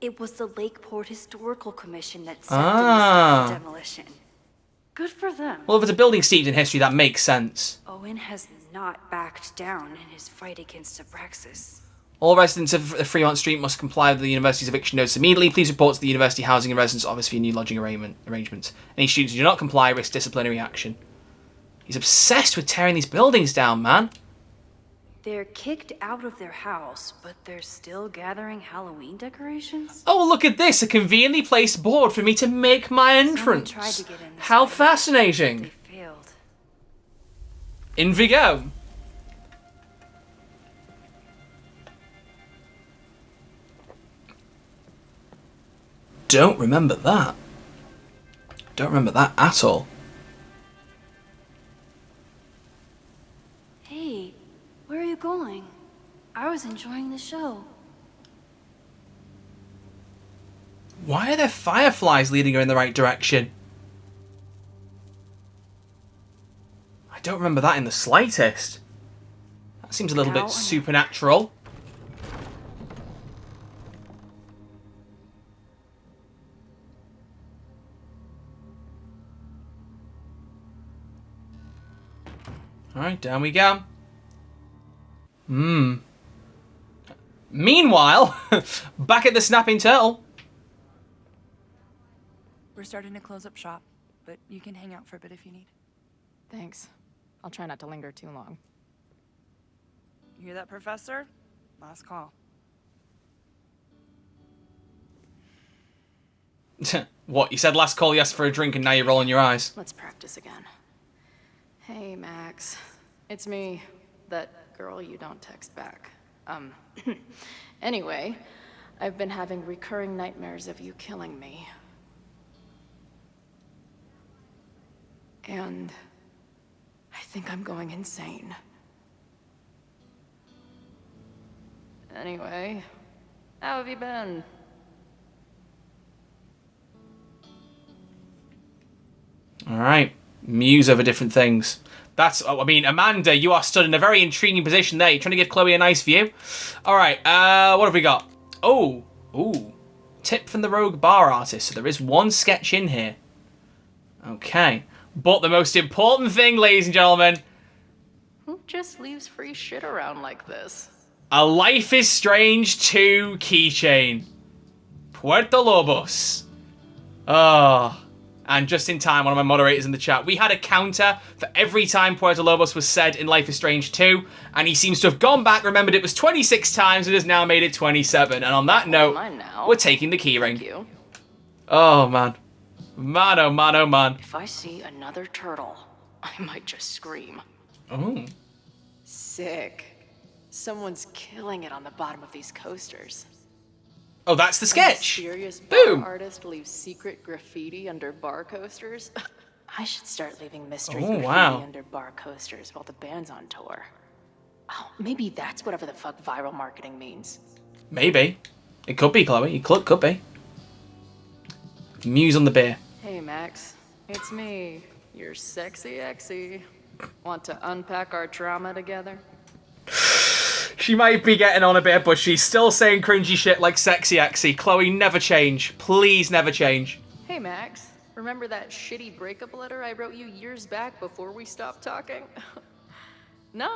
D: it was the Lakeport Historical Commission that set the demolition. Good for them.
A: Well, if it's a building steeped in history, that makes sense.
D: Owen has not backed down in his fight against Abraxas.
A: All residents of Fremont Street must comply with the university's eviction notice immediately. Please report to the University Housing and Residence Office for your new lodging arrangements. Any students who do not comply risk disciplinary action. He's obsessed with tearing these buildings down, man.
D: They're kicked out of their house, but they're still gathering Halloween decorations?
A: Oh, look at this. A conveniently placed board for me to make my entrance.
D: Someone tried to get in this
A: How
D: way.
A: fascinating.
D: They failed.
A: In we go. don't remember that. Don't remember that at all.
D: Hey, where are you going? I was enjoying the show.
A: Why are there fireflies leading her in the right direction? I don't remember that in the slightest. That seems a little bit supernatural. Alright, down we go. Meanwhile, back at the Snapping Turtle.
F: We're starting to close up shop, but you can hang out for a bit if you need.
J: Thanks. I'll try not to linger too long.
F: You hear that, Professor? Last call.
A: What, you said last call you asked for a drink and now you're rolling your eyes?
M: Let's practice again. Hey, Max. It's me. That girl you don't text back. Anyway, I've been having recurring nightmares of you killing me. And I think I'm going insane. Anyway, how have you been?
A: Alright. Muse over different things. That's, I mean, Amanda, you are stood in a very intriguing position there. You're trying to give Chloe a nice view. Alright, what have we got? Oh, ooh. Tip from the rogue bar artist. So there is one sketch in here. Okay. But the most important thing, ladies and gentlemen,
M: Who just leaves free shit around like this?
A: a Life is Strange 2 keychain. Puerto Lobos. Oh. And just in time, one of my moderators in the chat, we had a counter for every time Puerto Lobos was said in Life is Strange 2, and he seems to have gone back, remembered it was 26 times, and has now made it 27. And on that note, we're taking the keyring. Oh, man. Man, oh, man, oh, man.
M: If I see another turtle, I might just scream.
A: Oh.
M: Sick. Someone's killing it on the bottom of these coasters.
A: Oh, that's the sketch.
M: Serious
A: Boom.
M: bar artist leaves secret graffiti under bar coasters. I should start leaving mystery
A: Oh,
M: graffiti
A: wow.
M: under bar coasters while the band's on tour. Oh, maybe that's whatever the fuck viral marketing means.
A: Maybe. It could be, Chloe. It could be. Muse on the beer.
M: Hey, Max. It's me, your sexy exy. Want to unpack our trauma together?
A: She might be getting on a bit, but she's still saying cringy shit like sexy exy. Chloe, never change. Please never change.
M: Hey, Max. Remember that shitty breakup letter I wrote you years back before we stopped talking? No,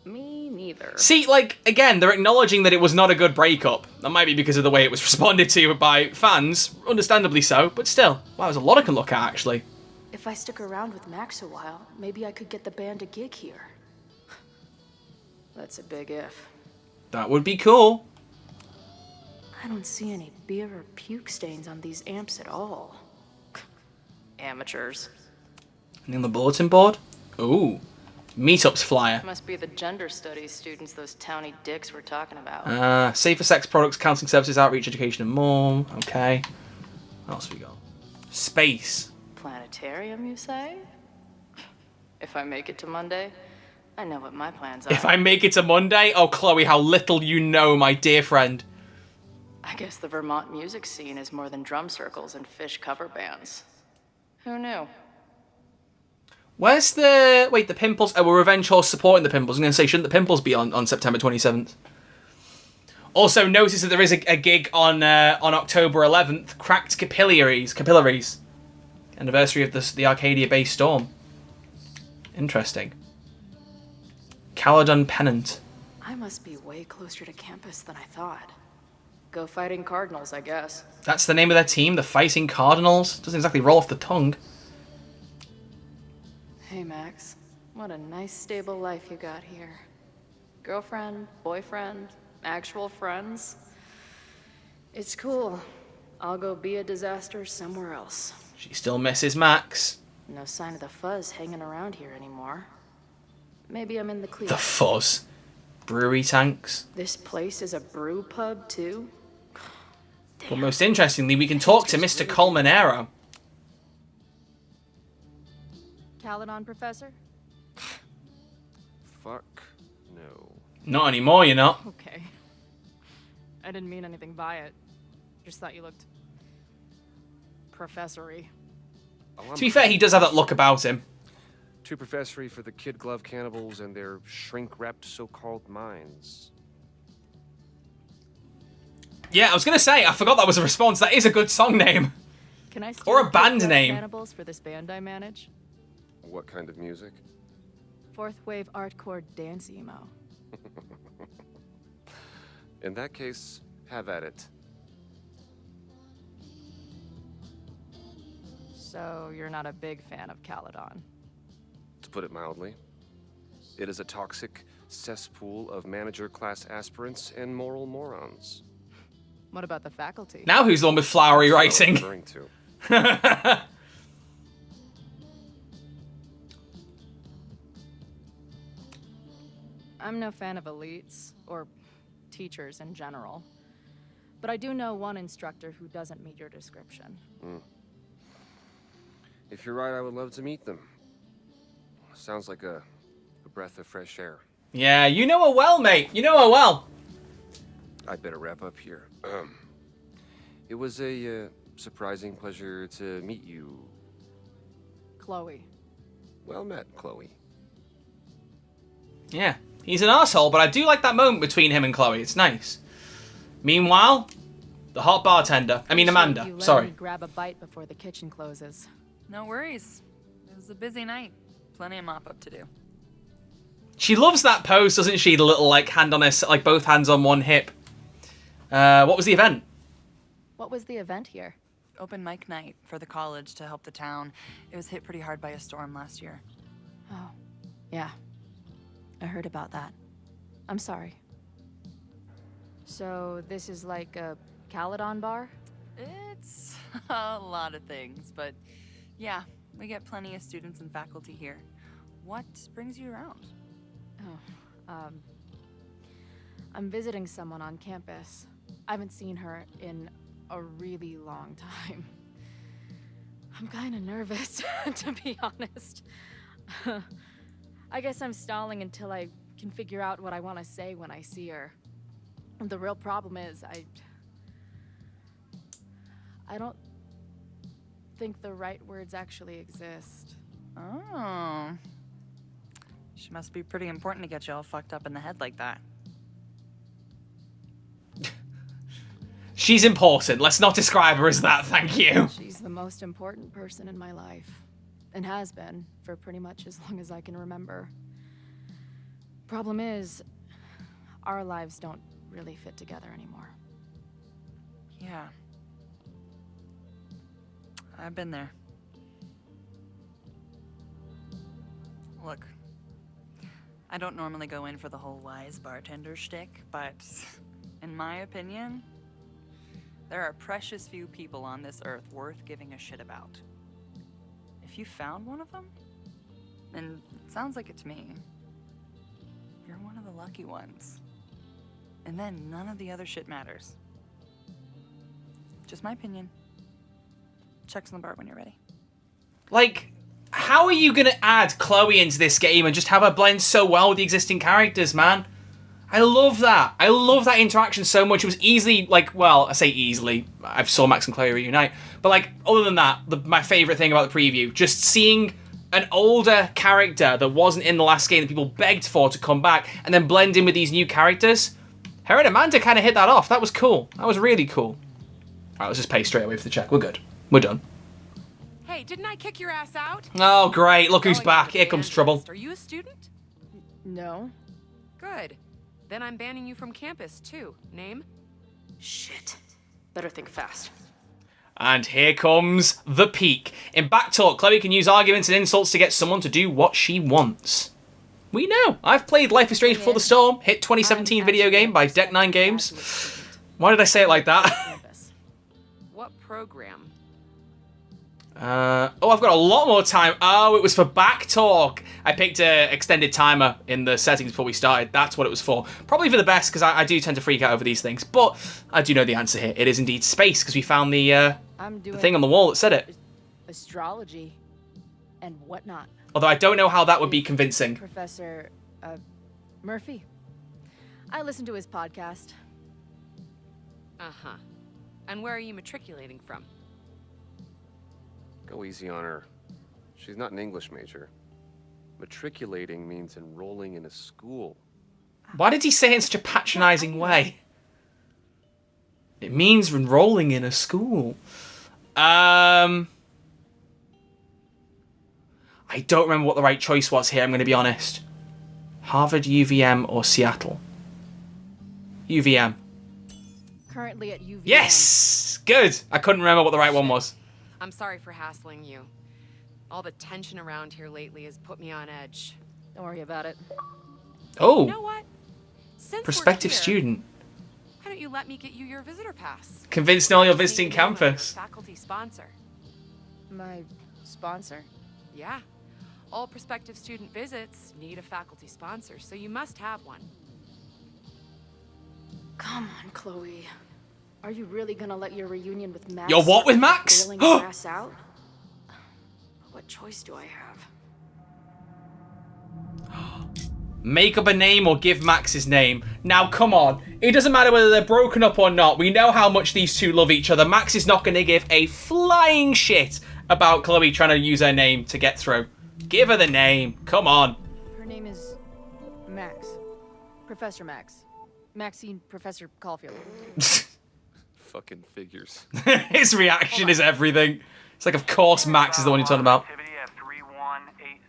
M: me neither.
A: See, like, again, they're acknowledging that it was not a good breakup. That might be because of the way it was responded to by fans. Understandably so, but still. Wow, there's a lot I can look at, actually.
M: If I stick around with Max a while, maybe I could get the band a gig here. That's a big if.
A: That would be cool.
M: I don't see any beer or puke stains on these amps at all. Amateurs.
A: And on the bulletin board? Ooh. Meetups flyer.
M: Must be the gender studies students those towny dicks were talking about.
A: Safer sex products, counseling services, outreach, education, and more. Okay. What else we got? Space.
M: Planetarium, you say? If I make it to Monday, I know what my plans are.
A: If I make it to Monday? Oh, Chloe, how little you know, my dear friend.
M: I guess the Vermont music scene is more than drum circles and fish cover bands. Who knew?
A: Where's the... Wait, the Pimples... Oh, we're Revenge Horse supporting the Pimples. I'm going to say, shouldn't the Pimples be on September 27th? Also, notice that there is a gig on October 11th. Cracked Capillaries. Anniversary of the Arcadia-based storm. Interesting. Caledon Pennant.
M: I must be way closer to campus than I thought. Go Fighting Cardinals, I guess.
A: That's the name of their team, the Fighting Cardinals. Doesn't exactly roll off the tongue.
M: Hey, Max. What a nice, stable life you got here. Girlfriend, boyfriend, actual friends. It's cool. I'll go be a disaster somewhere else.
A: She still misses Max.
M: No sign of the fuzz hanging around here anymore. Maybe I'm in the clear.
A: The fuzz. Brewery tanks.
M: This place is a brew pub, too?
A: But most interestingly, we can talk to Mr. Colmenero.
J: Caledon, Professor?
I: Fuck no.
A: Not anymore, you're not.
J: Okay. I didn't mean anything by it. Just thought you looked... professory.
I: Oh,
A: To be fair, he does have that look about him.
I: Too professory for the kid glove cannibals and their shrink-wrapped so-called minds.
A: Yeah, I was gonna say, I forgot that was a response. That is a good song name.
J: Can I
A: Or a band
J: steal
A: name.
J: Cannibals for this band I manage?
I: What kind of music?
J: Fourth wave artcore dance emo.
I: In that case, have at it.
J: So you're not a big fan of Caledon?
I: To put it mildly, it is a toxic cesspool of manager-class aspirants and moral morons.
J: What about the faculty?
A: Now who's the one with flowery
I: That's what I'm
A: writing?
I: referring to.
J: I'm no fan of elites, or teachers in general. But I do know one instructor who doesn't meet your description.
I: If you're right, I would love to meet them. Sounds like a breath of fresh air.
A: Yeah, you know her well, mate. You know her well.
I: I'd better wrap up here. It was a surprising pleasure to meet you.
J: Chloe.
I: Well met, Chloe.
A: Yeah, he's an asshole, but I do like that moment between him and Chloe. It's nice. Meanwhile, the hot bartender. I mean, Amanda.
J: You let
A: Sorry.
J: me grab a bite before the kitchen closes.
F: No worries. It was a busy night. Plenty of mop-up to do.
A: She loves that pose, doesn't she? The little, like, hand on her, like, both hands on one hip. What was the event?
J: What was the event here?
F: Open mic night for the college to help the town. It was hit pretty hard by a storm last year.
J: Oh, yeah. I heard about that. I'm sorry. So, this is like a Caledon bar?
F: It's a lot of things, but yeah, we get plenty of students and faculty here. What brings you around?
J: Oh, I'm visiting someone on campus. I haven't seen her in a really long time. I'm kind of nervous, to be honest. I guess I'm stalling until I can figure out what I want to say when I see her. The real problem is, I don't think the right words actually exist.
F: Oh. She must be pretty important to get you all fucked up in the head like that.
A: She's important. Let's not describe her as that, thank you.
J: She's the most important person in my life, and has been for pretty much as long as I can remember. Problem is, our lives don't really fit together anymore.
F: Yeah. I've been there. Look, I don't normally go in for the whole wise bartender shtick, but in my opinion, there are precious few people on this earth worth giving a shit about. If you found one of them, and it sounds like it to me, you're one of the lucky ones. And then none of the other shit matters. Just my opinion. Checks on the bar when you're ready.
A: Like, how are you going to add Chloe into this game and just have her blend so well with the existing characters, man? I love that. I love that interaction so much. It was easily, like, well, I say easily. I saw Max and Chloe reunite. But, like, other than that, my favourite thing about the preview, just seeing an older character that wasn't in the last game that people begged for to come back and then blend in with these new characters. Her and Amanda kind of hit that off. That was cool. That was really cool. All right, let's just pay straight away for the check. We're good. We're done.
L: Hey, didn't I kick your ass out?
A: Oh, great. Look who's
L: Going
A: back.
L: to the
A: Here comes
L: band
A: trouble.
L: list. Are you a student?
J: No.
L: Good. Then I'm banning you from campus, too. Name?
M: Shit. Better think fast.
A: And here comes the peak. In Backtalk, Chloe can use arguments and insults to get someone to do what she wants. We know. I've played Life is Strange Before the Storm, hit 2017 video game by Deck 9 Games. Why did I say it like that?
L: What program?
A: Oh, I've got a lot more time. Oh, it was for back talk. I picked an extended timer in the settings before we started. That's what it was for. Probably for the best, because I do tend to freak out over these things. But I do know the answer here. It is indeed space, because we found the thing on the wall that said it.
J: Astrology and whatnot.
A: Although I don't know how that would be convincing.
J: Professor Murphy. I listened to his podcast.
L: Uh-huh. And where are you matriculating from?
I: Go easy on her. She's not an English major. Matriculating means enrolling in a school.
A: Why did he say it in such a patronizing way? It means enrolling in a school. I don't remember what the right choice was here, I'm going to be honest. Harvard, UVM, or Seattle? UVM.
J: Currently at UVM.
A: Yes! Good! I couldn't remember what the right one was.
L: I'm sorry for hassling you. All the tension around here lately has put me on edge.
J: Don't worry about it.
A: Oh!
L: You know what? Since
A: Prospective
L: we're here,
A: student.
L: why don't you let me get you your visitor pass?
A: Convinced all you're
L: Just
A: visiting
L: need the name of your
A: campus.
L: Faculty sponsor.
J: My sponsor?
L: Yeah. All prospective student visits need a faculty sponsor, so you must have one.
M: Come on, Chloe. Are you really gonna let your reunion with Max?
A: Your what with Max?
M: Bailing your ass out? What choice do I have?
A: Make up a name or give Max his name. Now, come on. It doesn't matter whether they're broken up or not. We know how much these two love each other. Max is not going to give a flying shit about Chloe trying to use her name to get through. Give her the name. Come on.
J: Her name is Max. Professor Max. Maxine Professor Caulfield.
I: Fucking figures.
A: His reaction is everything. It's like, of course Max is the one you're talking about.
N: Activity at 3180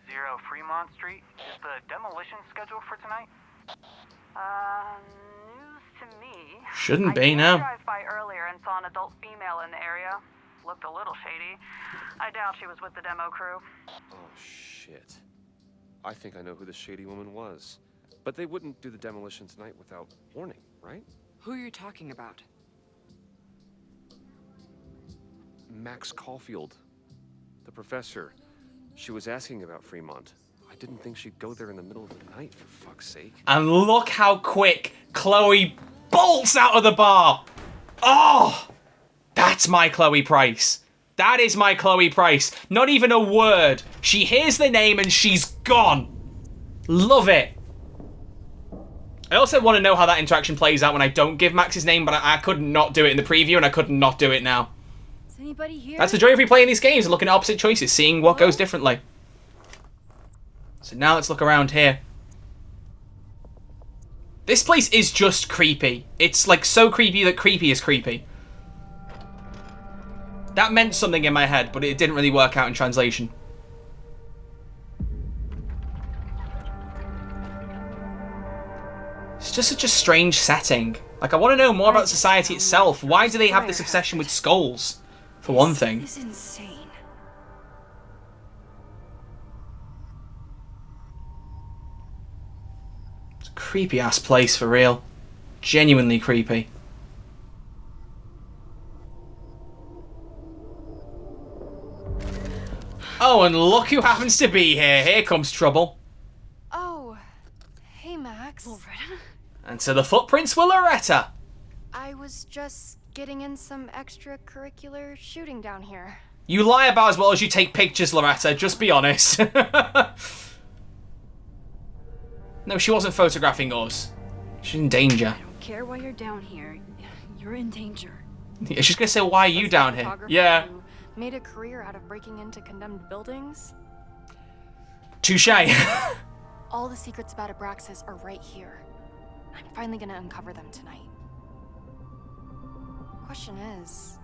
N: Fremont Street. Is the demolition scheduled for tonight?
O: News to me.
A: Shouldn't
O: I
A: be,
O: did
A: no.
O: drive by earlier and saw an adult female in the area. Looked a little shady. I doubt she was with the demo crew.
I: Oh, shit. I think I know who the shady woman was. But they wouldn't do the demolition tonight without warning, right?
L: Who are you talking about?
I: Max Caulfield. The professor. She was asking about Fremont. I didn't think she'd go there in the middle of the night, for fuck's sake.
A: And look how quick Chloe bolts out of the bar. Oh! That's my Chloe Price. That is my Chloe Price. Not even a word. She hears the name and she's gone. Love it. I also want to know how that interaction plays out when I don't give Max his name, but I could not do it in the preview and I could not do it now.
J: Is anybody here?
A: That's the joy of replaying these games and looking at opposite choices, seeing what goes differently. So now let's look around here. This place is just creepy. It's like so creepy that creepy is creepy. That meant something in my head, but it didn't really work out in translation. It's just such a strange setting. Like, I want to know more about society itself. Why do they have this obsession with skulls? For one thing.
D: This is insane.
A: It's a creepy ass place for real. Genuinely creepy. Oh, and look who happens to be here. Here comes trouble.
J: Oh, hey Max.
A: And so the footprints were Loretta.
J: I was just getting in some extracurricular shooting down here.
A: You lie about as well as you take pictures, Loretta. Just be honest. No, she wasn't photographing us. She's in danger.
D: I don't care why you're down here. You're in danger.
A: Yeah, she's gonna say, why are you down here?
J: Photographer
A: Yeah.
J: who made a career out of breaking into condemned buildings.
A: Touche.
J: All the secrets about Abraxas are right here. I'm finally gonna uncover them tonight. Question is,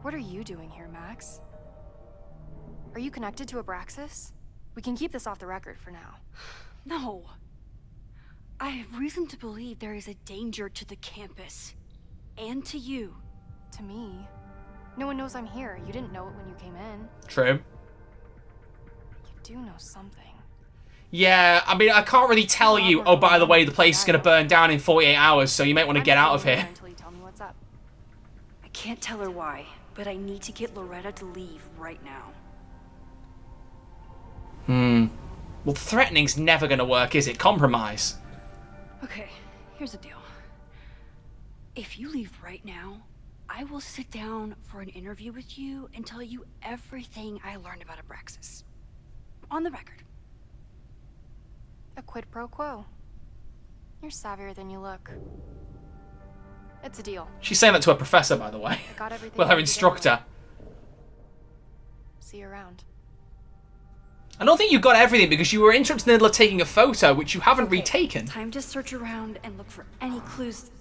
J: what are you doing here, Max? Are you connected to Abraxas? We can keep this off the record for now.
D: No. I have reason to believe there is a danger to the campus. And to you.
J: To me? No one knows I'm here. You didn't know it when you came in.
A: True.
J: You do know something.
A: Yeah, I mean, I can't really tell you, oh, by the way, the place is going to burn down in 48 hours, so you might want to get out of here.
J: Until you tell me what's up.
D: I can't tell her why. but I need to get Loretta to leave right now.
A: Well, threatening's never going to work, is it? Compromise.
D: Okay, here's the deal. If you leave right now, I will sit down for an interview with you and tell you everything I learned about Abraxas. On the record.
J: A quid pro quo. You're savvier than you look. It's a deal.
A: She's saying that to her professor, by the way.
J: I got everything
A: Well, her
J: I needed
A: instructor.
J: anyway. See you around.
A: I don't think you got everything because you were interrupted in the middle of taking a photo, which you haven't retaken.
D: Time to search around and look for any clues.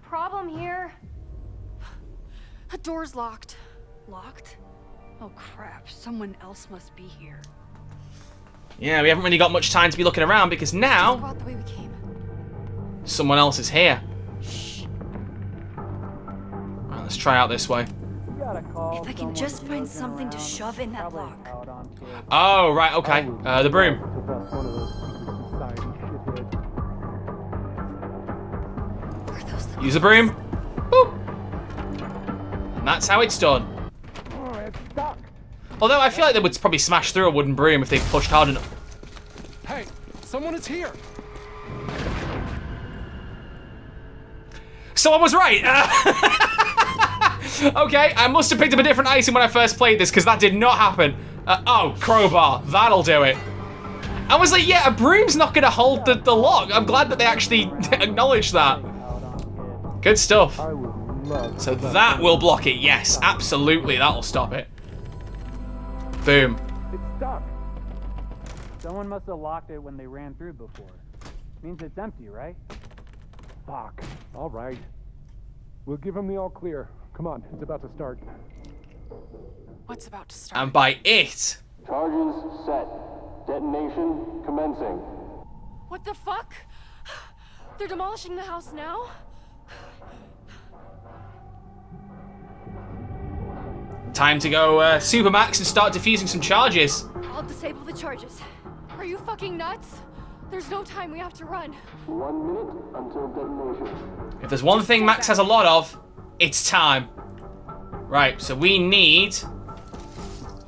J: Problem here. The door's locked.
D: Locked? Oh crap, someone else must be here.
A: Yeah, we haven't really got much time to be looking around because
J: Just go
A: now
J: out the way we came.
A: someone else is here. Right, let's try out this way.
D: If I can just find something to shove in that lock.
A: Oh, right, okay. The broom. Use the broom. Boop. And that's how it's done. Although I feel like they would probably smash through a wooden broom if they pushed hard enough.
G: Hey, someone is here.
A: Someone was right. Okay, I must have picked up a different item when I first played this because that did not happen. Oh, crowbar. That'll do it. I was like, yeah, a broom's not going to hold the lock. I'm glad that they actually acknowledged that. Good stuff. So that will block it. Yes, absolutely. That'll stop it. Boom.
N: It's stuck. Someone must have locked it when they ran through before. Means it's empty, right?
P: Fuck. All right. We'll give him the all clear. Come on, it's about to start.
J: What's about to start?
A: And by it.
Q: Charges set. Detonation commencing.
J: What the fuck? They're demolishing the house now?
A: Time to go Supermax and start defusing some charges.
J: I'll disable the charges. Are you fucking nuts? There's no time, we have to run.
Q: 1 minute until detonation.
A: If there's one thing Max has a lot of, it's time. Right, so we need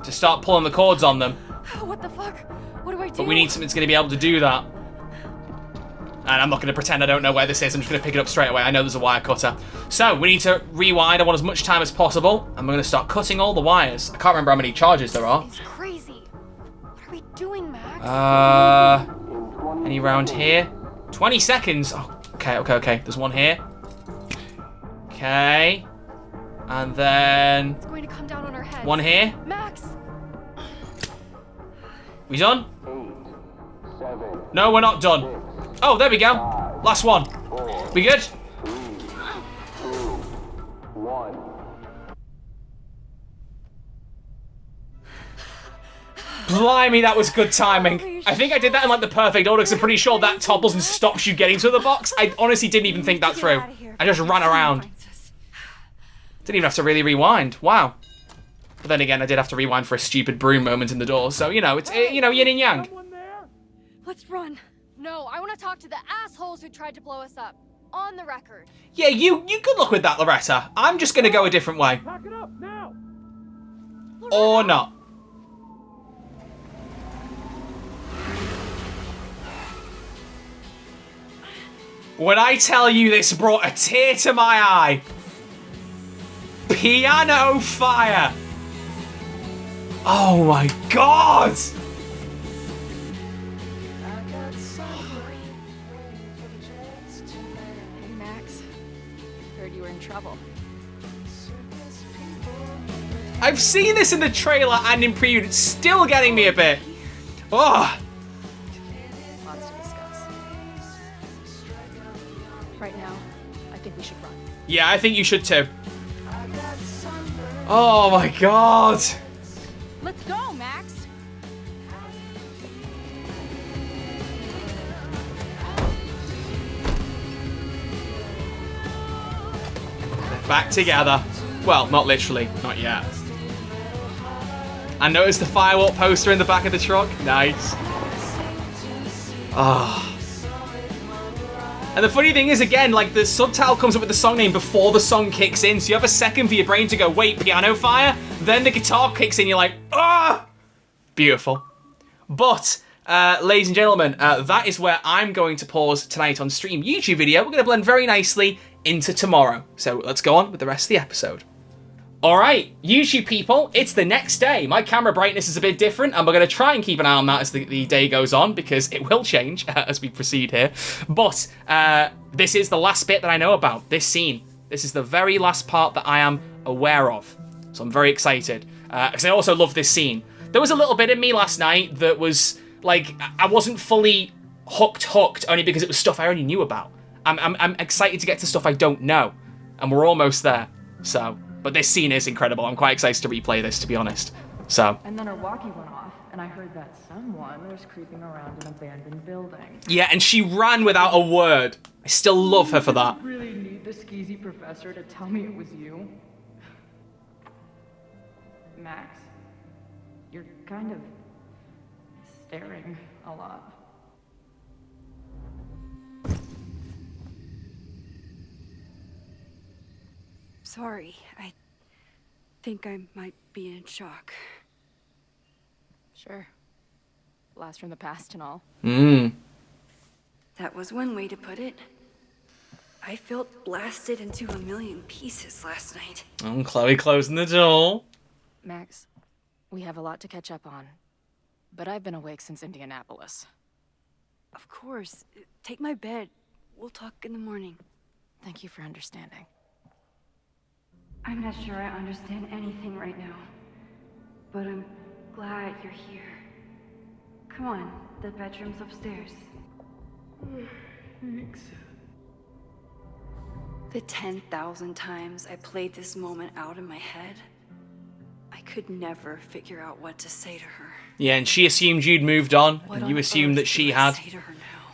A: to start pulling the cords on them.
J: What the fuck? What do I do?
A: But we need something that's going to be able to do that. And I'm not going to pretend I don't know where this is. I'm just going to pick it up straight away. I know there's a wire cutter. So we need to rewind. I want as much time as possible. And we're going to start cutting all the wires. I can't remember how many charges there are.
J: It's crazy. What are we doing, Max?
A: Any round here? 20 seconds. Oh, okay. There's one here. Okay. And then...
J: It's going to come down on our heads.
A: One here.
J: Max!
A: We done?
Q: 8, 7.
A: No, we're not done. Oh, there we go. Last one. We good?
Q: 3, 2, 1.
A: Blimey, that was good timing. I think I did that in like the perfect order because I'm pretty sure that topples and stops you getting to the box. I honestly didn't even think that through. I just ran around. Didn't even have to really rewind. Wow. But then again, I did have to rewind for a stupid broom moment in the door. So, you know, it's, yin and yang.
J: Let's run. No, I want to talk to the assholes who tried to blow us up. On the record.
A: Yeah, you good luck with that, Loretta. I'm just going to go a different way.
P: Pack it up now.
A: Or not. When I tell you this brought a tear to my eye. Piano fire. Oh my god.
J: Hey, Max. Heard you were in trouble.
A: I've seen this in the trailer and in preview. It's still getting me a bit. Oh.
J: Lots to discuss. Right now, I think we should run.
A: Yeah, I think you should too. Oh my god.
J: Let's go, Max.
A: Back together. Well, not literally. Not yet. I noticed the firework poster in the back of the truck. Nice. Ah. And the funny thing is, again, like, the subtitle comes up with the song name before the song kicks in, so you have a second for your brain to go, wait, Piano Fire? Then the guitar kicks in, you're like, ah! Beautiful. But, ladies and gentlemen, that is where I'm going to pause tonight on stream YouTube video. We're going to blend very nicely into tomorrow. So let's go on with the rest of the episode. Alright, YouTube people, it's the next day. My camera brightness is a bit different, and we're going to try and keep an eye on that as the day goes on, because it will change as we proceed here. But this is the last bit that I know about, this scene. This is the very last part that I am aware of. So I'm very excited, because I also love this scene. There was a little bit in me last night that was, like, I wasn't fully hooked, only because it was stuff I already knew about. I'm excited to get to stuff I don't know, and we're almost there, so... But this scene is incredible. I'm quite excited to replay this, to be honest. So.
M: And then her walkie went off, and I heard that someone was creeping around an abandoned building.
A: Yeah, and she ran without a word. I still love her for that.
M: I really need the skeezy professor to tell me it was you. Max, you're kind of staring a lot.
D: Sorry, I think I might be in shock.
J: Sure. Blast from the past and all.
D: That was one way to put it. I felt blasted into a million pieces last night.
A: Oh, Chloe closing the door.
J: Max, we have a lot to catch up on. But I've been awake since Indianapolis.
D: Of course. Take my bed. We'll talk in the morning.
J: Thank you for understanding.
D: I'm not sure I understand anything right now, but I'm glad you're here. Come on, the bedroom's upstairs.
M: Thanks.
D: The 10,000 times I played this moment out in my head, I could never figure out what to say to her.
A: Yeah, and she assumed you'd moved on, and you assumed that she had.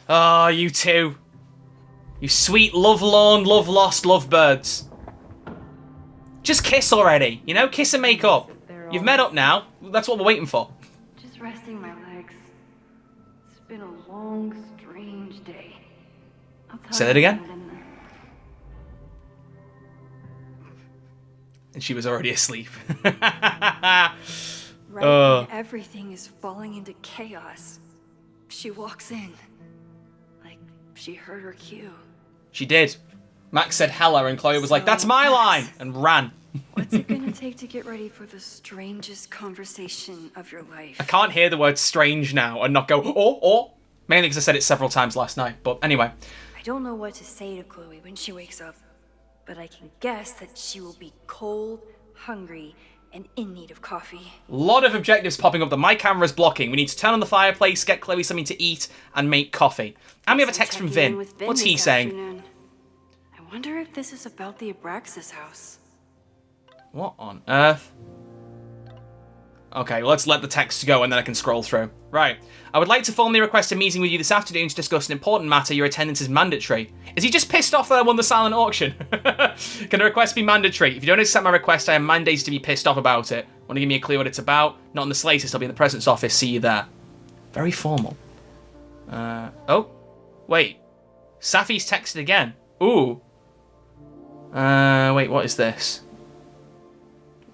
A: Oh, you two. You sweet, love-lorn, love-lost lovebirds. Just kiss already, you know? Kiss and make up. You've met up now. That's what we're waiting for.
D: Just resting my legs. It's been a long, strange day.
A: Say that again? And she was already asleep.
D: Right when everything is falling into chaos, she walks in. Like she heard her cue.
A: She did. Max said hello, and Chloe was like, that's my line, and ran.
D: What's it gonna take to get ready for the strangest conversation of your life?
A: I can't hear the word strange now and not go, oh. Mainly because I said it several times last night, but anyway.
D: I don't know what to say to Chloe when she wakes up, but I can guess that she will be cold, hungry, and in need of coffee.
A: A lot of objectives popping up that my camera's blocking. We need to turn on the fireplace, get Chloe something to eat, and make coffee. And we have a text from Vin. What's he saying?
D: I wonder if this is about the Abraxas house.
A: What on earth? Okay, well, let's let the text go and then I can scroll through. Right. I would like to formally request a meeting with you this afternoon to discuss an important matter. Your attendance is mandatory. Is he just pissed off that I won the silent auction? Can the request be mandatory? If you don't accept my request, I am mandated to be pissed off about it. Want to give me a clue what it's about? Not in the slightest. I'll be in the president's office. See you there. Very formal. Oh. Wait. Safi's texted again. Ooh. Wait, what is this?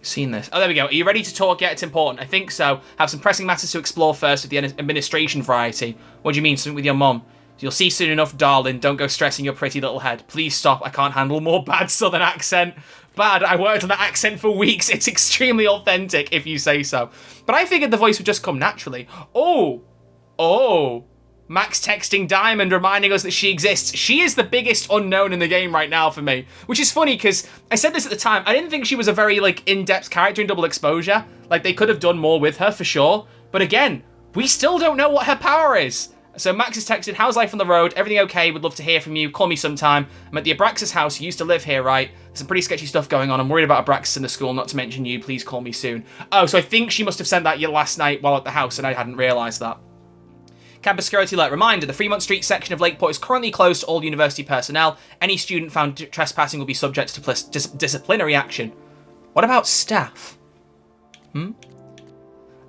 A: Seen this. Oh, there we go. Are you ready to talk yet? It's important. I think so. Have some pressing matters to explore first with the administration variety. What do you mean? Something with your mum? You'll see soon enough, darling. Don't go stressing your pretty little head. Please stop. I can't handle more bad southern accent. Bad. I worked on that accent for weeks. It's extremely authentic, if you say so. But I figured the voice would just come naturally. Oh. Max texting Diamond, reminding us that she exists. She is the biggest unknown in the game right now for me. Which is funny, because I said this at the time. I didn't think she was a very, in-depth character in Double Exposure. They could have done more with her, for sure. But again, we still don't know what her power is. So Max has texted, how's life on the road? Everything okay? Would love to hear from you. Call me sometime. I'm at the Abraxas house. You used to live here, right? There's some pretty sketchy stuff going on. I'm worried about Abraxas in the school, not to mention you. Please call me soon. Oh, so I think she must have sent that last night while at the house, and I hadn't realised that. Campus security alert reminder, the Fremont Street section of Lakeport is currently closed to all university personnel. Any student found trespassing will be subject to disciplinary action. What about staff?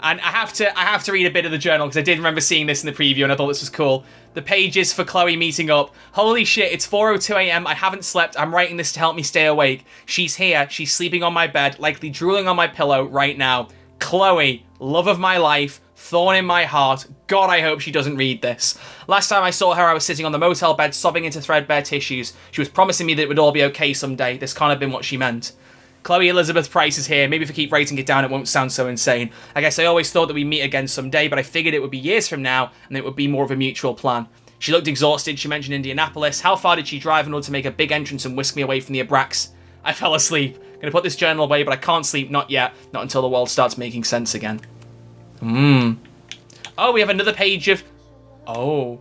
A: And I have to read a bit of the journal because I did remember seeing this in the preview and I thought this was cool. The pages for Chloe meeting up. Holy shit, it's 4:02 a.m. I haven't slept. I'm writing this to help me stay awake. She's here. She's sleeping on my bed, likely drooling on my pillow right now. Chloe, love of my life, thorn in my heart. God, I hope she doesn't read this. Last time I saw her, I was sitting on the motel bed, sobbing into threadbare tissues. She was promising me that it would all be okay someday. This can't have been what she meant. Chloe Elizabeth Price is here. Maybe if I keep writing it down, it won't sound so insane. I guess I always thought that we'd meet again someday, but I figured it would be years from now, and it would be more of a mutual plan. She looked exhausted. She mentioned Indianapolis. How far did she drive in order to make a big entrance and whisk me away from the Abrax? I fell asleep. Gonna put this journal away, but I can't sleep, not yet. Not until the world starts making sense again. Oh, we have another page of... Oh.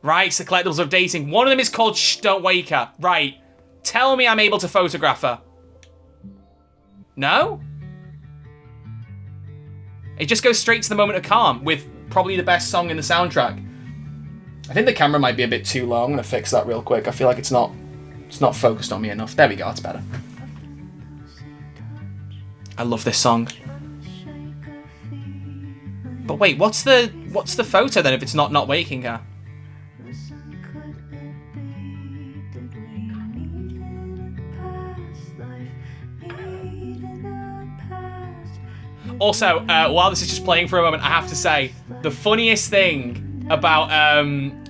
A: Right, it's the collectibles of dating. One of them is called Shh, Don't Wake Her. Right. Tell me I'm able to photograph her. No? It just goes straight to the moment of calm with probably the best song in the soundtrack. I think the camera might be a bit too low. I'm going to fix that real quick. I feel like it's not focused on me enough. There we go, that's better. I love this song. But wait, what's the photo then if it's not waking her? Also, while this is just playing for a moment, I have to say the funniest thing about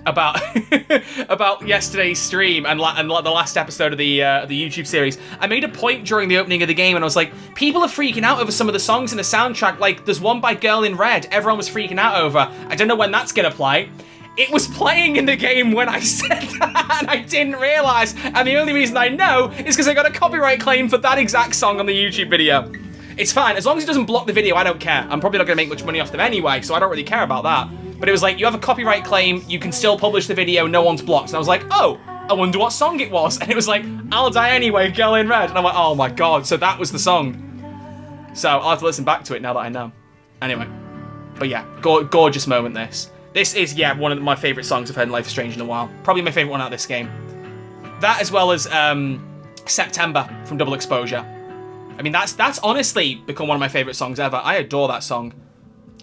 A: about yesterday's stream and the last episode of the YouTube series, I made a point during the opening of the game, and I was like, people are freaking out over some of the songs in the soundtrack. Like, there's one by Girl in Red. Everyone was freaking out over. I don't know when that's gonna play. It was playing in the game when I said that, and I didn't realize. And the only reason I know is because I got a copyright claim for that exact song on the YouTube video. It's fine, as long as it doesn't block the video, I don't care. I'm probably not going to make much money off them anyway, so I don't really care about that. But it was like, you have a copyright claim, you can still publish the video, no one's blocked. And I was like, oh, I wonder what song it was. And it was like, I'll Die Anyway, Girl in Red. And I'm like, oh my god, so that was the song. So I'll have to listen back to it now that I know. Anyway, but yeah, gorgeous moment this. This is, yeah, one of my favourite songs I've heard in Life is Strange in a while. Probably my favourite one out of this game. That as well as September from Double Exposure. I mean, that's honestly become one of my favourite songs ever. I adore that song.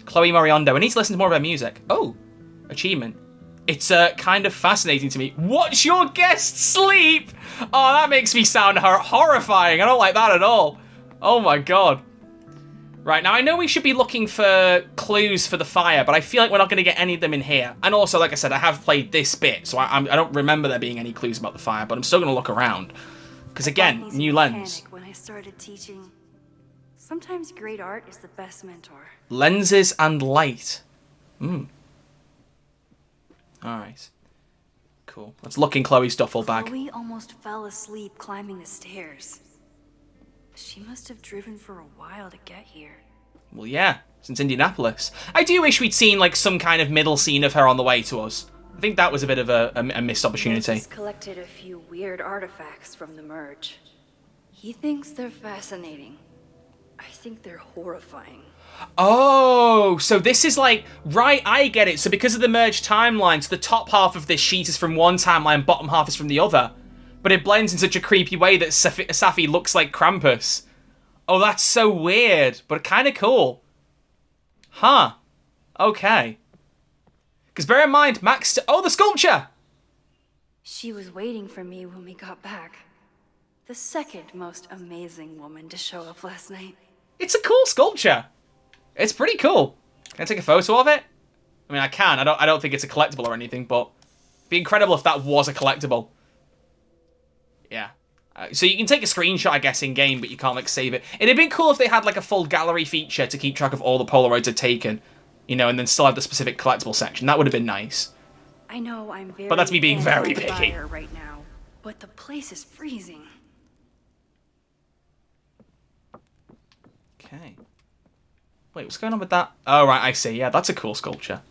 A: Chloe Moriondo. I need to listen to more of her music. Oh, achievement. It's kind of fascinating to me. Watch your guests sleep! Oh, that makes me sound horrifying. I don't like that at all. Oh my god. Right, now I know we should be looking for clues for the fire, but I feel like we're not going to get any of them in here. And also, like I said, I have played this bit, so I don't remember there being any clues about the fire, but I'm still going to look around. Because again, new lens.
D: When I started teaching, sometimes great art is the best mentor.
A: Lenses and light. Alright. Cool. Let's look in Chloe's duffel bag.
D: Chloe almost fell asleep climbing the stairs. She must have driven for a while to get here.
A: Well, yeah, since Indianapolis. I do wish we'd seen like some kind of middle scene of her on the way to us. I think that was a bit of a missed opportunity.
D: He's collected a few weird artifacts from the merge. He thinks they're fascinating. I think they're horrifying.
A: Oh, so this is like, right, I get it. So because of the merged timelines, the top half of this sheet is from one timeline, bottom half is from the other. But it blends in such a creepy way that Safi looks like Krampus. Oh, that's so weird, but kind of cool. Huh. Okay. Because bear in mind, Max... Oh, the sculpture!
D: She was waiting for me when we got back. The second most amazing woman to show up last night.
A: It's a cool sculpture. It's pretty cool. Can I take a photo of it? I mean, I can. I don't think it's a collectible or anything, but it'd be incredible if that was a collectible. Yeah. So you can take a screenshot, I guess, in-game, but you can't, like, save it. It'd be cool if they had, like, a full gallery feature to keep track of all the Polaroids I'd taken, you know, and then still have the specific collectible section. That would have been nice.
D: I know I'm very...
A: But that's me being very picky.
D: Right now, but the place is freezing.
A: Okay. Wait, what's going on with that? Oh, right, I see. Yeah, that's a cool sculpture.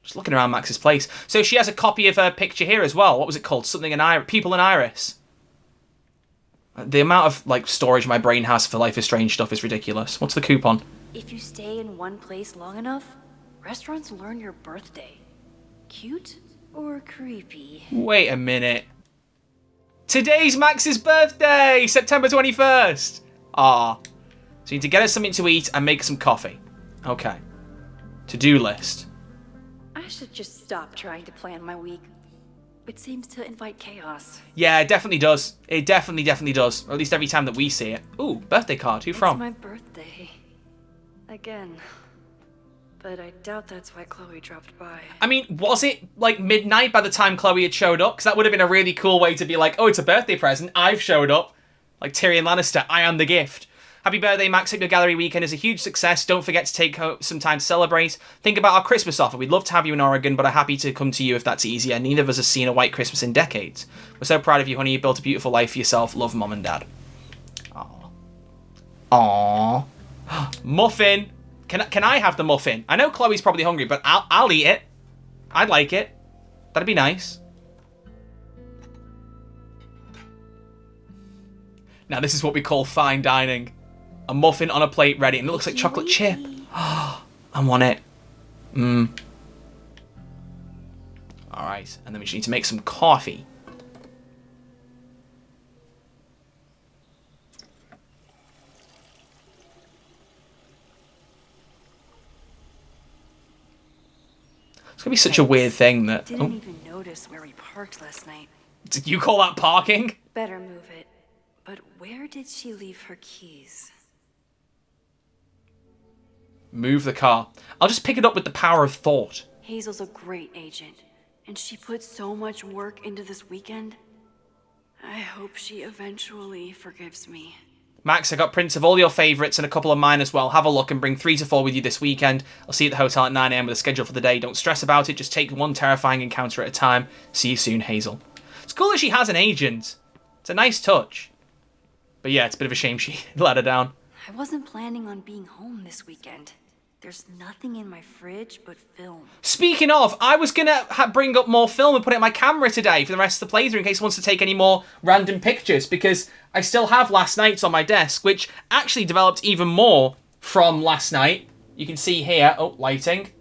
A: Just looking around Max's place. So she has a copy of her picture here as well. What was it called? Something in Iris. People in Iris. The amount of, like, storage my brain has for Life is Strange stuff is ridiculous. What's the coupon?
D: If you stay in one place long enough, restaurants learn your birthday. Cute or creepy?
A: Wait a minute. Today's Max's birthday! September 21st! Ah. So you need to get us something to eat and make some coffee. Okay. To-do list.
D: I should just stop trying to plan my week. It seems to invite chaos.
A: Yeah, it definitely does. It definitely does. Or at least every time that we see it. Ooh, birthday card. Who from?
D: It's my birthday. Again. But I doubt that's why Chloe dropped by.
A: I mean, was it like midnight by the time Chloe had showed up? Because that would have been a really cool way to be like, oh, it's a birthday present. I've showed up. Like Tyrion Lannister, I am the gift. Happy birthday, Max. Hope your gallery weekend is a huge success. Don't forget to take some time to celebrate. Think about our Christmas offer. We'd love to have you in Oregon, but are happy to come to you if that's easier. Neither of us has seen a white Christmas in decades. We're so proud of you, honey. You built a beautiful life for yourself. Love, Mom and Dad. Aww. Muffin. Can I have the muffin? I know Chloe's probably hungry, but I'll eat it. I'd like it. That'd be nice. Now this is what we call fine dining. A muffin on a plate ready, and it looks like chocolate chip. I want it. Alright, and then we just need to make some coffee. It's gonna be such a weird thing that...
D: Didn't even notice where we parked last night.
A: Did you call that parking?
D: Better move it. But where did she leave her keys?
A: Move the car. I'll just pick it up with the power of thought.
D: Hazel's a great agent, and she put so much work into this weekend. I hope she eventually forgives me.
A: Max, I got prints of all your favourites and a couple of mine as well. Have a look and bring 3 to 4 with you this weekend. I'll see you at the hotel at 9 AM with a schedule for the day. Don't stress about it. Just take one terrifying encounter at a time. See you soon, Hazel. It's cool that she has an agent. It's a nice touch. But yeah, it's a bit of a shame she let her down.
D: I wasn't planning on being home this weekend. There's nothing in my fridge but film.
A: Speaking of, I was going to bring up more film and put it in my camera today for the rest of the playthrough in case someone wants to take any more random pictures, because I still have last night's on my desk, which actually developed even more from last night. You can see here, oh, lighting.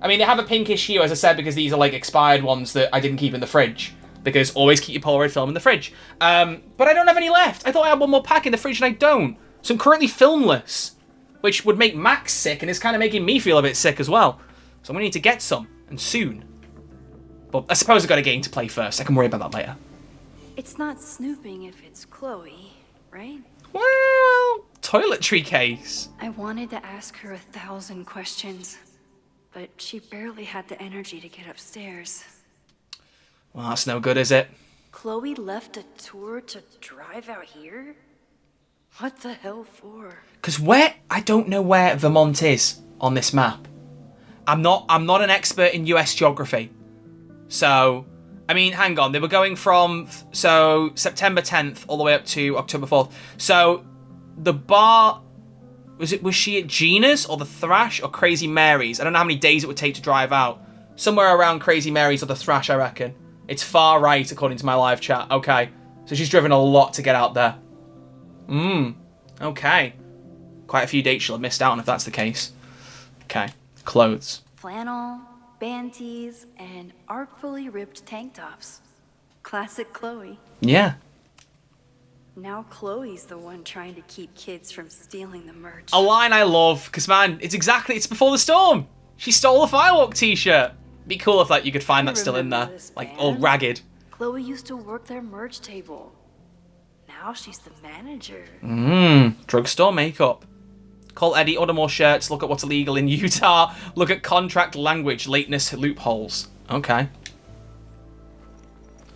A: I mean, they have a pinkish hue, as I said, because these are like expired ones that I didn't keep in the fridge. Because always keep your Polaroid film in the fridge. But I don't have any left. I thought I had one more pack in the fridge and I don't. So I'm currently filmless. Which would make Max sick and is kind of making me feel a bit sick as well. So I'm going to need to get some. And soon. But I suppose I've got a game to play first. I can worry about that later.
D: It's not snooping if it's Chloe, right?
A: Well, toiletry case.
D: I wanted to ask her 1,000 questions. But she barely had the energy to get upstairs.
A: Well, that's no good, is it?
D: Chloe left a tour to drive out here? What the hell for?
A: Because I don't know where Vermont is on this map. I'm not an expert in US geography. So, I mean, hang on. They were going from, September 10th all the way up to October 4th. So, the bar, was she at Gina's or the Thrash or Crazy Mary's? I don't know how many days it would take to drive out. Somewhere around Crazy Mary's or the Thrash, I reckon. It's far right, according to my live chat. Okay. So she's driven a lot to get out there. Okay. Quite a few dates she'll have missed out on if that's the case. Okay. Clothes.
D: Flannel, band tees, and artfully ripped tank tops. Classic Chloe.
A: Yeah.
D: Now Chloe's the one trying to keep kids from stealing the merch.
A: A line I love, because man, it's before the storm. She stole a Firewalk t-shirt. Be cool if you could find that still in there. Like, all ragged.
D: Chloe used to work their merch table. Now she's the manager.
A: Drugstore makeup. Call Eddie, order more shirts, look at what's illegal in Utah, look at contract language, lateness loopholes. Okay.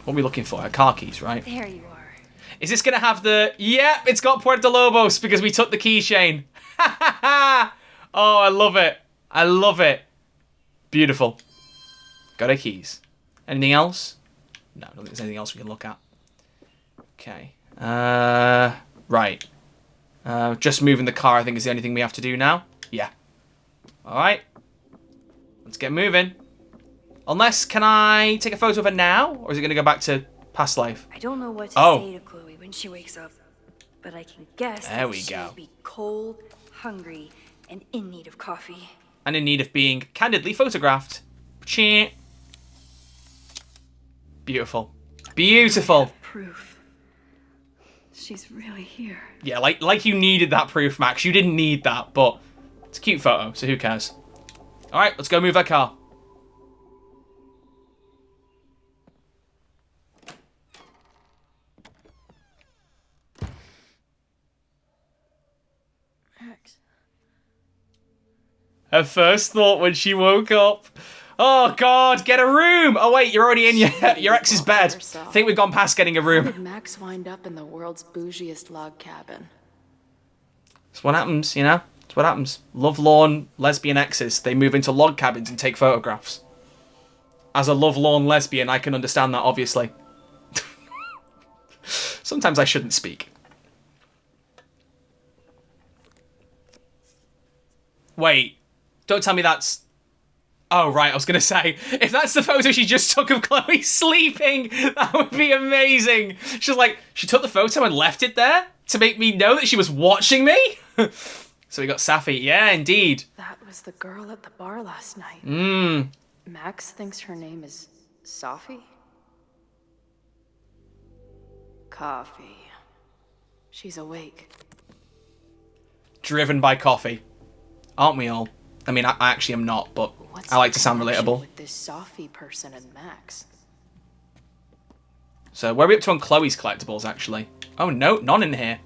A: What are we looking for? Car keys, right?
D: There you are.
A: Is this going to have the... Yep, it's got Puerto Lobos because we took the keychain. Oh, I love it. I love it. Beautiful. Got our keys. Anything else? No, I don't think there's anything else we can look at. Okay. Right. Just moving the car, I think, is the only thing we have to do now. Yeah. Alright. Let's get moving. Unless, can I take a photo of her now? Or is it going to go back to past life?
D: I don't know what to say to Chloe when she wakes up. But I can guess that she'll be cold, hungry, and in need of coffee.
A: And in need of being candidly photographed. Chee. Beautiful. Beautiful.
D: Proof.
M: She's really here.
A: Yeah, like you needed that proof, Max. You didn't need that, but it's a cute photo, so who cares? All right, let's go move our car.
M: Max.
A: Her first thought when she woke up. Oh, God, get a room. Oh, wait, you're already in your ex's bed. I think we've gone past getting a
M: How did
A: room.
M: Max wind up in the world's bougiest log cabin?
A: That's what happens, you know? That's what happens. Lovelorn lesbian exes, they move into log cabins and take photographs. As a lovelorn lesbian, I can understand that, obviously. Sometimes I shouldn't speak. Wait, don't tell me that's... Oh, right, I was going to say, if that's the photo she just took of Chloe sleeping, that would be amazing. She's like, she took the photo and left it there to make me know that she was watching me? So we got Safi. Yeah, indeed.
M: That was the girl at the bar last night.
A: Mmm.
M: Max thinks her name is Safi? Coffee. She's awake.
A: Driven by coffee. Aren't we all? I mean, I actually am not, but I like to sound relatable.
M: With this Safi person and Max.
A: So where are we up to on Chloe's collectibles, actually? Oh, no, none in here.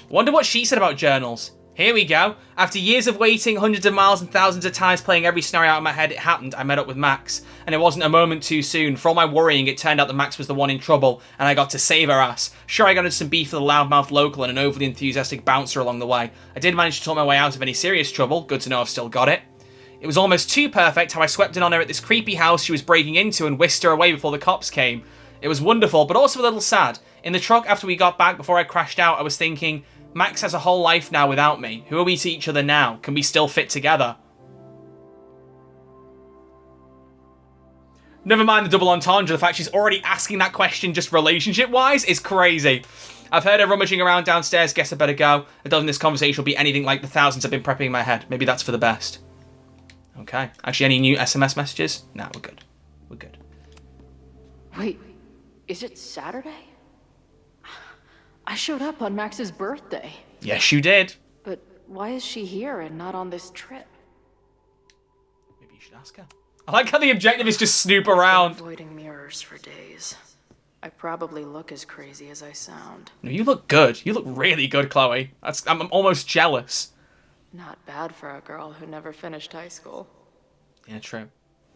A: Wonder what she said about journals. Here we go. After years of waiting, hundreds of miles and thousands of times playing every scenario out of my head, it happened. I met up with Max. And it wasn't a moment too soon. For all my worrying, it turned out that Max was the one in trouble, and I got to save her ass. Sure, I got into some beef with a loudmouth local and an overly enthusiastic bouncer along the way. I did manage to talk my way out of any serious trouble. Good to know I've still got it. It was almost too perfect how I swept in on her at this creepy house she was breaking into and whisked her away before the cops came. It was wonderful, but also a little sad. In the truck after we got back, before I crashed out, I was thinking, Max has a whole life now without me. Who are we to each other now? Can we still fit together? Never mind the double entendre, the fact she's already asking that question just relationship-wise is crazy. I've heard her rummaging around downstairs, guess I better go. I don't think this conversation will be anything like the thousands I've been prepping in my head. Maybe that's for the best. Okay. Actually, any new SMS messages? Nah, we're good. We're good.
M: Wait, is it Saturday? I showed up on Max's birthday.
A: Yes, you did.
M: But why is she here and not on this trip?
A: Maybe you should ask her. I like how the objective is just snoop around.
M: Avoiding mirrors for days. I probably look as crazy as I sound.
A: No, you look good. You look really good, Chloe. I'm almost jealous.
M: Not bad for a girl who never finished high school.
A: Yeah, true.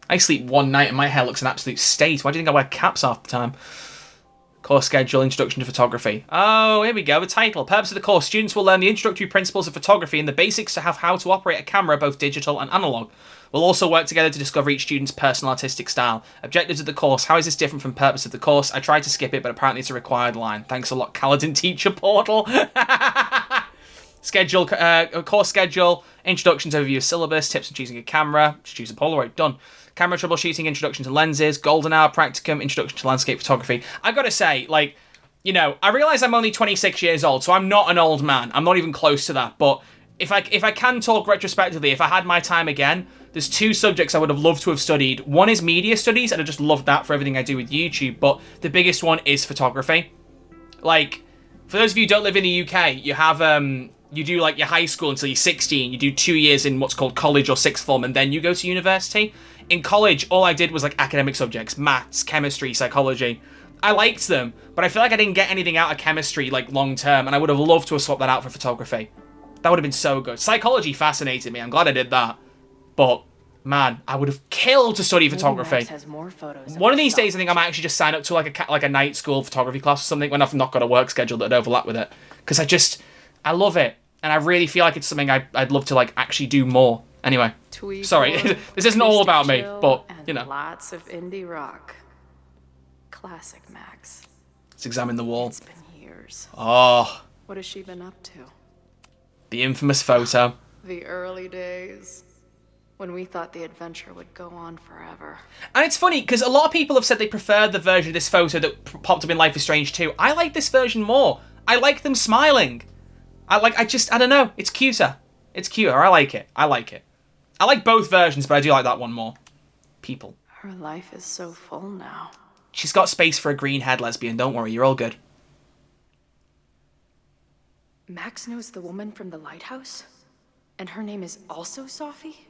A: I sleep one night and my hair looks an absolute state. Why do you think I wear caps half the time? Course schedule, Introduction to Photography. Oh, here we go, the title. Purpose of the course, students will learn the introductory principles of photography and the basics of how to operate a camera, both digital and analog. We'll also work together to discover each student's personal artistic style. Objectives of the course, how is this different from purpose of the course? I tried to skip it, but apparently it's a required line. Thanks a lot, Caledon Teacher Portal. Schedule, course schedule, introductions, overview of syllabus, tips on choosing a camera, just choose a Polaroid, done. Camera troubleshooting, introduction to lenses, golden hour practicum, introduction to landscape photography. I've got to say, like, you know, I realise I'm only 26 years old, so I'm not an old man. I'm not even close to that. But if I can talk retrospectively, if I had my time again, there's two subjects I would have loved to have studied. One is media studies, and I just loved that for everything I do with YouTube. But the biggest one is photography. Like, for those of you who don't live in the UK, you have you do like your high school until you're 16. You do 2 years in what's called college or sixth form, and then you go to university. In college, all I did was like academic subjects, maths, chemistry, psychology. I liked them, but I feel like I didn't get anything out of chemistry like long term, and I would have loved to have swapped that out for photography. That would have been so good. Psychology fascinated me. I'm glad I did that. But man, I would have killed to study photography.
M: Has more photos
A: One of these days, I think I might actually just sign up to like a night school photography class or something when I've not got a work schedule that'd overlap with it, because I love it, and I really feel like it's something I'd love to like actually do more. Anyway, sorry, this isn't all about me, but, you know.
M: Lots of indie rock. Classic Max.
A: Let's examine the wall.
M: It's been years.
A: Oh.
M: What has she been up to?
A: The infamous photo.
M: The early days. When we thought the adventure would go on forever.
A: And it's funny, because a lot of people have said they prefer the version of this photo that popped up in Life is Strange 2. I like this version more. I like them smiling. I don't know. It's cuter. It's cuter. I like it. I like it. I like both versions, but I do like that one more. People.
M: Her life is so full now.
A: She's got space for a green-haired lesbian. Don't worry, you're all good.
M: Max knows the woman from the lighthouse? And her name is also Sophie?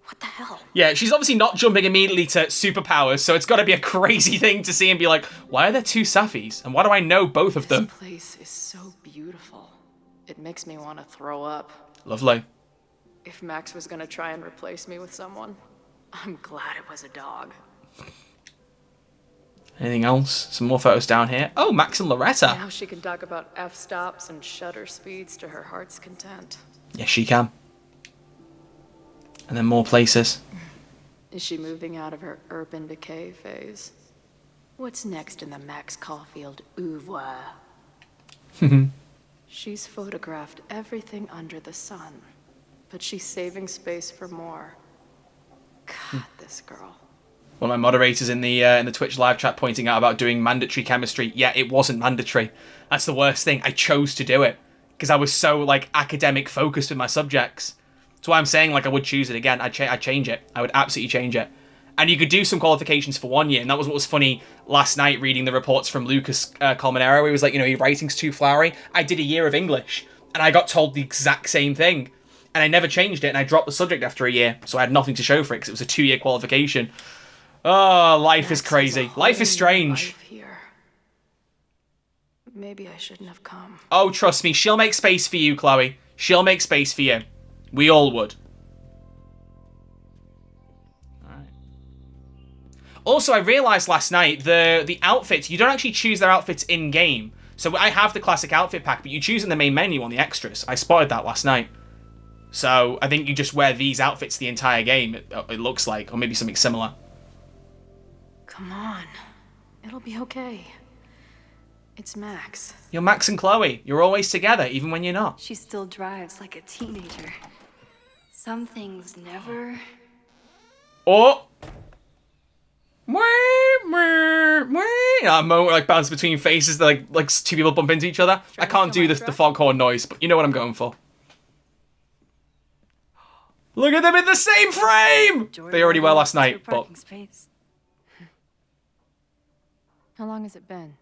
M: What the hell?
A: Yeah, she's obviously not jumping immediately to superpowers, so it's got to be a crazy thing to see and be like, why are there two Safis? And why do I know both of them?
M: This place is so beautiful. It makes me want to throw up.
A: Lovely.
M: If Max was gonna try and replace me with someone, I'm glad it was a dog.
A: Anything else? Some more photos down here. Oh, Max and Loretta.
M: Now she can talk about f-stops and shutter speeds to her heart's content.
A: Yes, she can. And then more places.
M: Is she moving out of her urban decay phase? What's next in the Max Caulfield oeuvre? She's photographed everything under the sun, but she's saving space for more. God, this girl.
A: One of my moderators in the Twitch live chat pointing out about doing mandatory chemistry. Yeah, it wasn't mandatory. That's the worst thing. I chose to do it because I was so like academic focused with my subjects. That's why I'm saying like I would choose it again. I'd change it. I would absolutely change it. And you could do some qualifications for 1 year, and that was what was funny last night reading the reports from Lucas Colmenero, where he was like, your writing's too flowery. I did a year of English, and I got told the exact same thing. And I never changed it, and I dropped the subject after a year, so I had nothing to show for it, because it was a 2-year qualification. Oh, life is crazy. Life is strange.
M: Maybe I shouldn't have come.
A: Oh, trust me, she'll make space for you, Chloe. She'll make space for you. We all would. Also, I realised last night, the outfits, you don't actually choose their outfits in-game. So I have the classic outfit pack, but you choose in the main menu on the extras. I spotted that last night. So I think you just wear these outfits the entire game, it looks like, or maybe something similar.
M: Come on. It'll be okay. It's Max.
A: You're Max and Chloe. You're always together, even when you're not.
D: She still drives like a teenager. Some things never...
A: Oh! A moment like bounce between faces, like two people bump into each other. I can't do the foghorn noise, but you know what I'm going for. Look at them in the same frame! They already were last night, but...
J: How long has it been?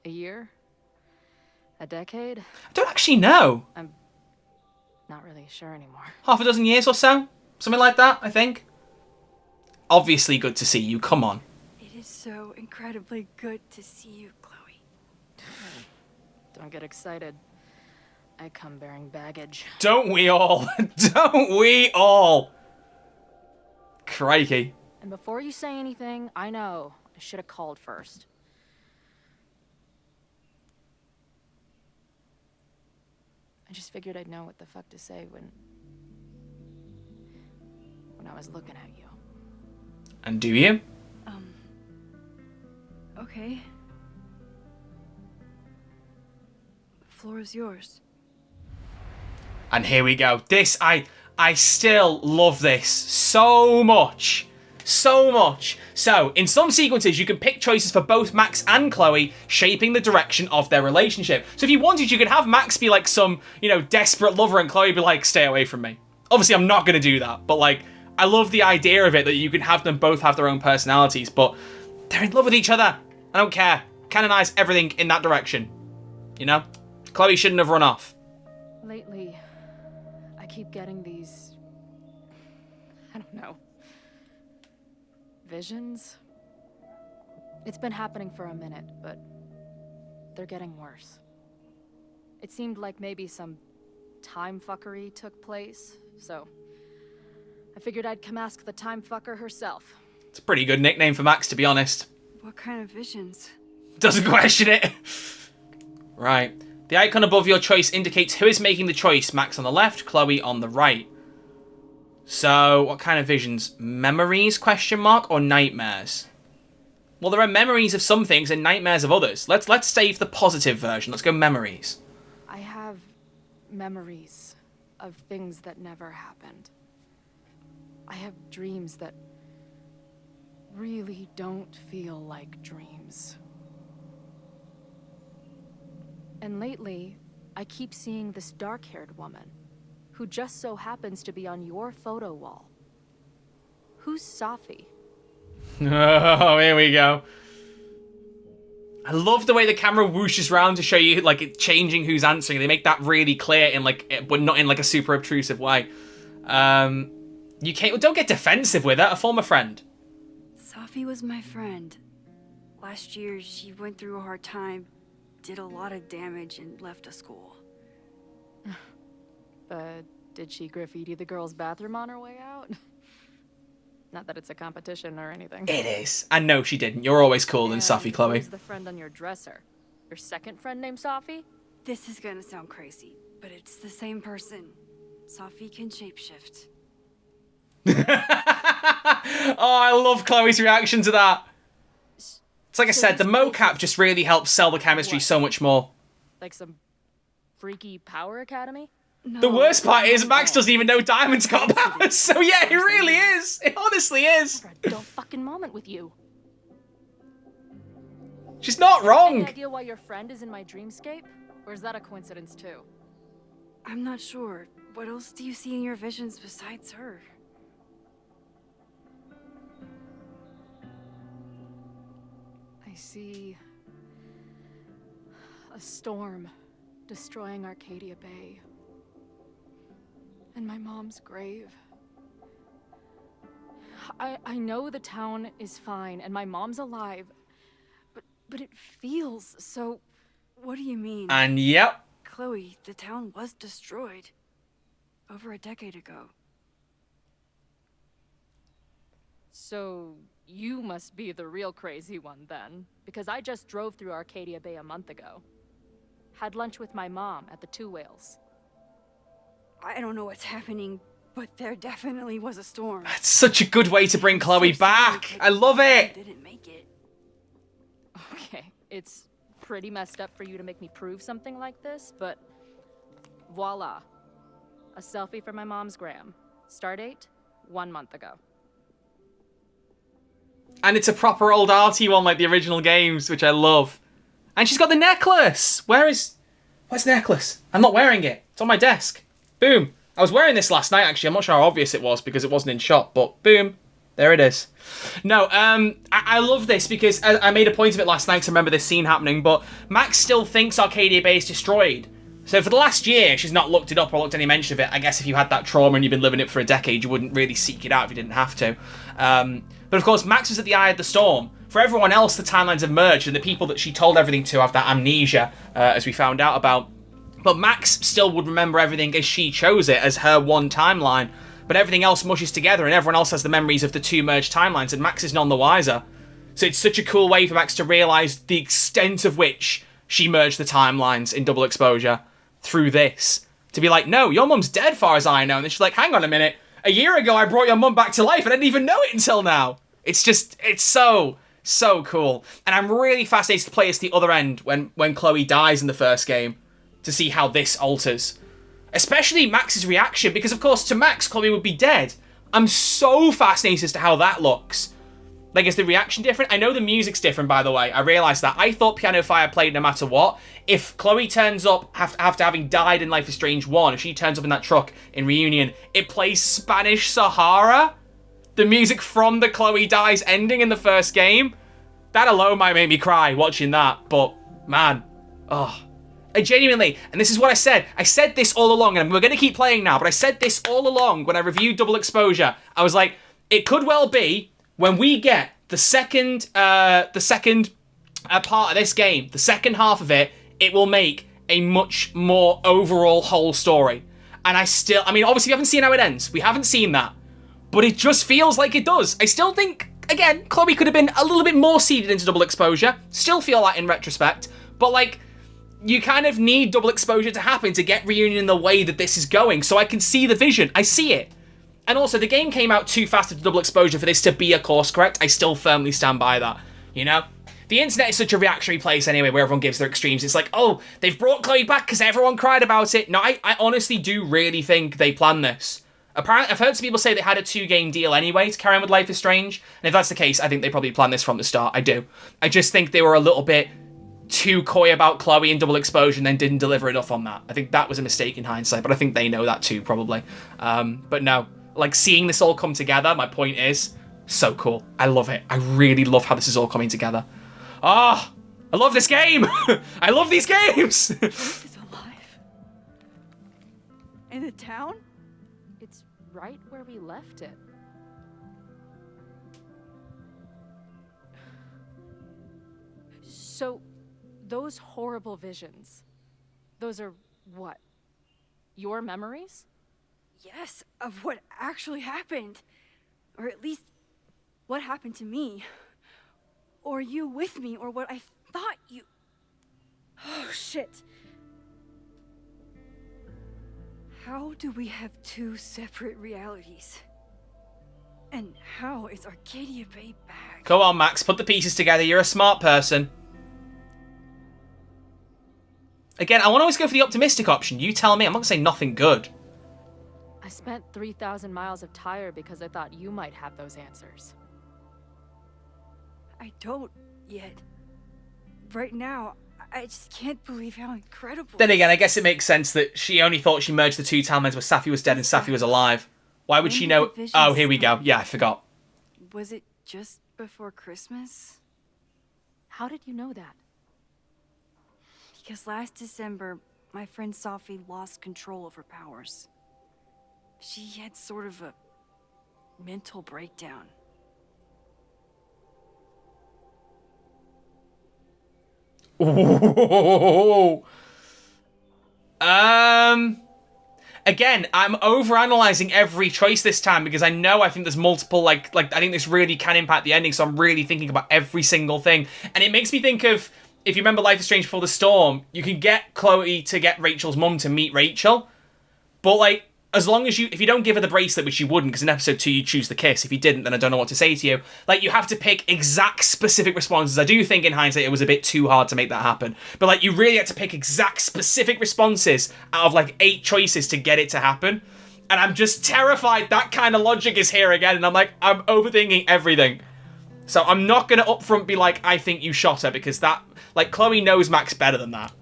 J: A year? A decade?
A: I don't actually know.
J: I'm not really sure anymore.
A: Half a dozen years or so? Something like that, I think. Obviously good to see you, come on.
D: It is so incredibly good to see you, Chloe.
J: Don't get excited. I come bearing baggage.
A: Don't we all? Don't we all? Crikey.
J: And before you say anything, I know. I should have called first. I just figured I'd know what the fuck to say when I was looking at you.
A: And do you?
D: Okay. The floor is yours.
A: And here we go. This, I still love this so much. So much. So, in some sequences, you can pick choices for both Max and Chloe, shaping the direction of their relationship. So if you wanted, you could have Max be like some, desperate lover and Chloe be like, stay away from me. Obviously, I'm not going to do that, but like, I love the idea of it, that you can have them both have their own personalities, but they're in love with each other. I don't care. Canonize everything in that direction. Chloe shouldn't have run off.
J: Lately, I keep getting these... I don't know. Visions? It's been happening for a minute, but they're getting worse. It seemed like maybe some time fuckery took place, so I figured I'd come ask the time fucker herself.
A: It's a pretty good nickname for Max, to be honest.
D: What kind of visions?
A: Doesn't question it. Right. The icon above your choice indicates who is making the choice. Max on the left, Chloe on the right. So, what kind of visions? Memories, ? Or nightmares? Well, there are memories of some things and nightmares of others. Let's save the positive version. Let's go memories.
J: I have memories of things that never happened. I have dreams that really don't feel like dreams. And lately, I keep seeing this dark-haired woman who just so happens to be on your photo wall. Who's Sophie?
A: Oh, here we go. I love the way the camera whooshes around to show you, like, it changing who's answering. They make that really clear in, like, but not in, like, a super obtrusive way. You can't, don't get defensive with her, a former friend.
D: Sophie was my friend. Last year, she went through a hard time, did a lot of damage, and left the school.
J: But did she graffiti the girls' bathroom on her way out? Not that it's a competition or anything.
A: It is. And no, she didn't. You're always cooler than Sophie, Chloe.
J: Who's the friend on your dresser? Your second friend named Sophie?
D: This is gonna sound crazy, but it's the same person. Sophie can shapeshift.
A: Oh, I love Chloe's reaction to that. It's like I said, the mocap just really helps sell the chemistry so much more.
J: Like some freaky power academy?
D: No,
A: the worst part is Max doesn't even know Diamond's got powers, so yeah, it really is. It honestly is.
J: For a dope fucking moment with you.
A: She's not wrong.
J: Any idea why your friend is in my dreamscape? Or is that a coincidence too?
D: I'm not sure. What else do you see in your visions besides her?
J: I see a storm destroying Arcadia Bay. And my mom's grave. I know the town is fine and my mom's alive, but it feels so...
D: What do you mean?
A: And yep.
D: Chloe, the town was destroyed. Over a decade ago.
J: So you must be the real crazy one then, because I just drove through Arcadia Bay a month ago. Had lunch with my mom at the Two Whales.
D: I don't know what's happening, but there definitely was a storm.
A: It's such a good way to bring Chloe back. I love it.
D: Didn't make it.
J: Okay, it's pretty messed up for you to make me prove something like this, but voila. A selfie for my mom's gram. Stardate, 1 month ago.
A: And it's a proper old arty one like the original games, which I love. And she's got the necklace. Where's the necklace? I'm not wearing it. It's on my desk. Boom. I was wearing this last night, actually. I'm not sure how obvious it was because it wasn't in shot, but boom. There it is. No, I love this because I made a point of it last night to remember this scene happening, but Max still thinks Arcadia Bay is destroyed. So for the last year, she's not looked it up or looked any mention of it. I guess if you had that trauma and you've been living it for a decade, you wouldn't really seek it out if you didn't have to. But of course, Max was at the eye of the storm. For everyone else, the timelines have merged, and the people that she told everything to have that amnesia, as we found out about. But Max still would remember everything as she chose it, as her one timeline. But everything else mushes together, and everyone else has the memories of the two merged timelines, and Max is none the wiser. So it's such a cool way for Max to realise the extent of which she merged the timelines in Double Exposure through this. To be like, no, your mum's dead far as I know. And then she's like, hang on a minute. A year ago, I brought your mum back to life. I didn't even know it until now. It's just, it's so cool. And I'm really fascinated to play as the other end when Chloe dies in the first game to see how this alters. Especially Max's reaction, because of course, to Max, Chloe would be dead. I'm so fascinated as to how that looks. Like, is the reaction different? I know the music's different, by the way. I realised that. I thought Piano Fire played no matter what. If Chloe turns up after having died in Life is Strange 1, if she turns up in that truck in Reunion, it plays Spanish Sahara. The music from the Chloe dies ending in the first game. That alone might make me cry watching that. But, man. Oh. I genuinely, and this is what I said this all along, and we're going to keep playing now, but I said this all along when I reviewed Double Exposure. I was like, it could well be when we get the second part of this game, the second half of it, it will make a much more overall whole story. And I mean, obviously we haven't seen how it ends. We haven't seen that. But it just feels like it does. I still think, again, Chloe could have been a little bit more seeded into Double Exposure. Still feel that in retrospect. But, like, you kind of need Double Exposure to happen to get Reunion in the way that this is going. So I can see the vision. I see it. And also, the game came out too fast after Double Exposure for this to be a course correct. I still firmly stand by that, you know? The internet is such a reactionary place anyway, where everyone gives their extremes. It's like, oh, they've brought Chloe back because everyone cried about it. No, I honestly do really think they planned this. Apparently, I've heard some people say they had a 2-game deal anyway to carry on with Life is Strange. And if that's the case, I think they probably planned this from the start. I do. I just think they were a little bit too coy about Chloe in Double Exposure and then didn't deliver enough on that. I think that was a mistake in hindsight, but I think they know that too, probably. But no. Like, seeing this all come together, my point is, so cool. I love it. I really love how this is all coming together. Ah, I love this game. I love these games.
D: Is alive. In the town?
J: It's right where we left it. So, those horrible visions, those are what? Your memories?
D: Yes, of what actually happened. Or at least, what happened to me. Or you with me, or what I thought you... Oh, shit. How do we have two separate realities? And how is Arcadia Bay back?
A: Go on, Max. Put the pieces together. You're a smart person. Again, I want to always go for the optimistic option. You tell me. I'm not going to say nothing good.
J: I spent 3,000 miles of tire because I thought you might have those answers.
D: I don't yet. Right now, I just can't believe how incredible.
A: Then again, I guess it makes sense that she only thought she merged the two timelines where Safi was dead and Safi was alive. Why would she know? Oh, here we go. Yeah, I forgot.
D: Was it just before Christmas?
J: How did you know that?
D: Because last December, my friend Safi lost control of her powers. She had sort of a mental breakdown.
A: Ooh. Again, I'm overanalyzing every choice this time because I think there's multiple, like I think this really can impact the ending, so I'm really thinking about every single thing. And it makes me think of, if you remember Life is Strange Before the Storm, you can get Chloe to get Rachel's mum to meet Rachel, but, like, as long as if you don't give her the bracelet, which you wouldn't, because in episode 2 you choose the kiss. If you didn't, then I don't know what to say to you. Like, you have to pick exact specific responses. I do think in hindsight it was a bit too hard to make that happen. But, like, you really had to pick exact specific responses out of, like, 8 choices to get it to happen. And I'm just terrified that kind of logic is here again. And I'm overthinking everything. So I'm not going to upfront be like, I think you shot her, because that, like, Chloe knows Max better than that.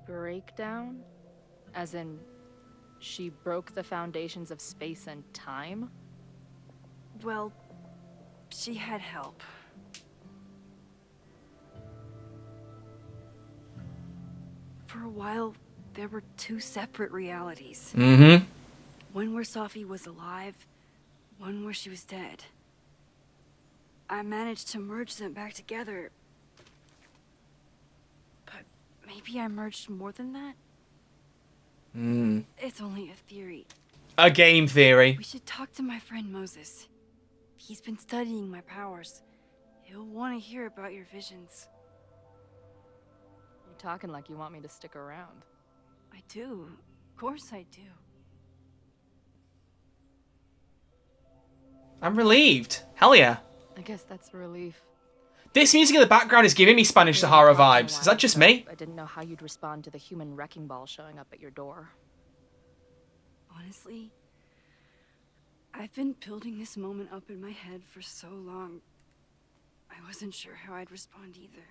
J: Breakdown? As in, she broke the foundations of space and time?
D: Well, she had help. For a while, there were 2 separate realities.
A: Mm-hmm.
D: One where Safi was alive, one where she was dead. I managed to merge them back together. But maybe I merged more than that? It's only a theory.
A: A game theory.
D: We should talk to my friend Moses. He's been studying my powers. He'll want to hear about your visions.
J: You're talking like you want me to stick around.
D: I do. Of course I do.
A: I'm relieved. Hell yeah.
J: I guess that's a relief.
A: This music in the background is giving me Spanish Sahara vibes. Is that just me?
J: I didn't know how you'd respond to the human wrecking ball showing up at your door.
D: Honestly, I've been building this moment up in my head for so long. I wasn't sure how I'd respond either.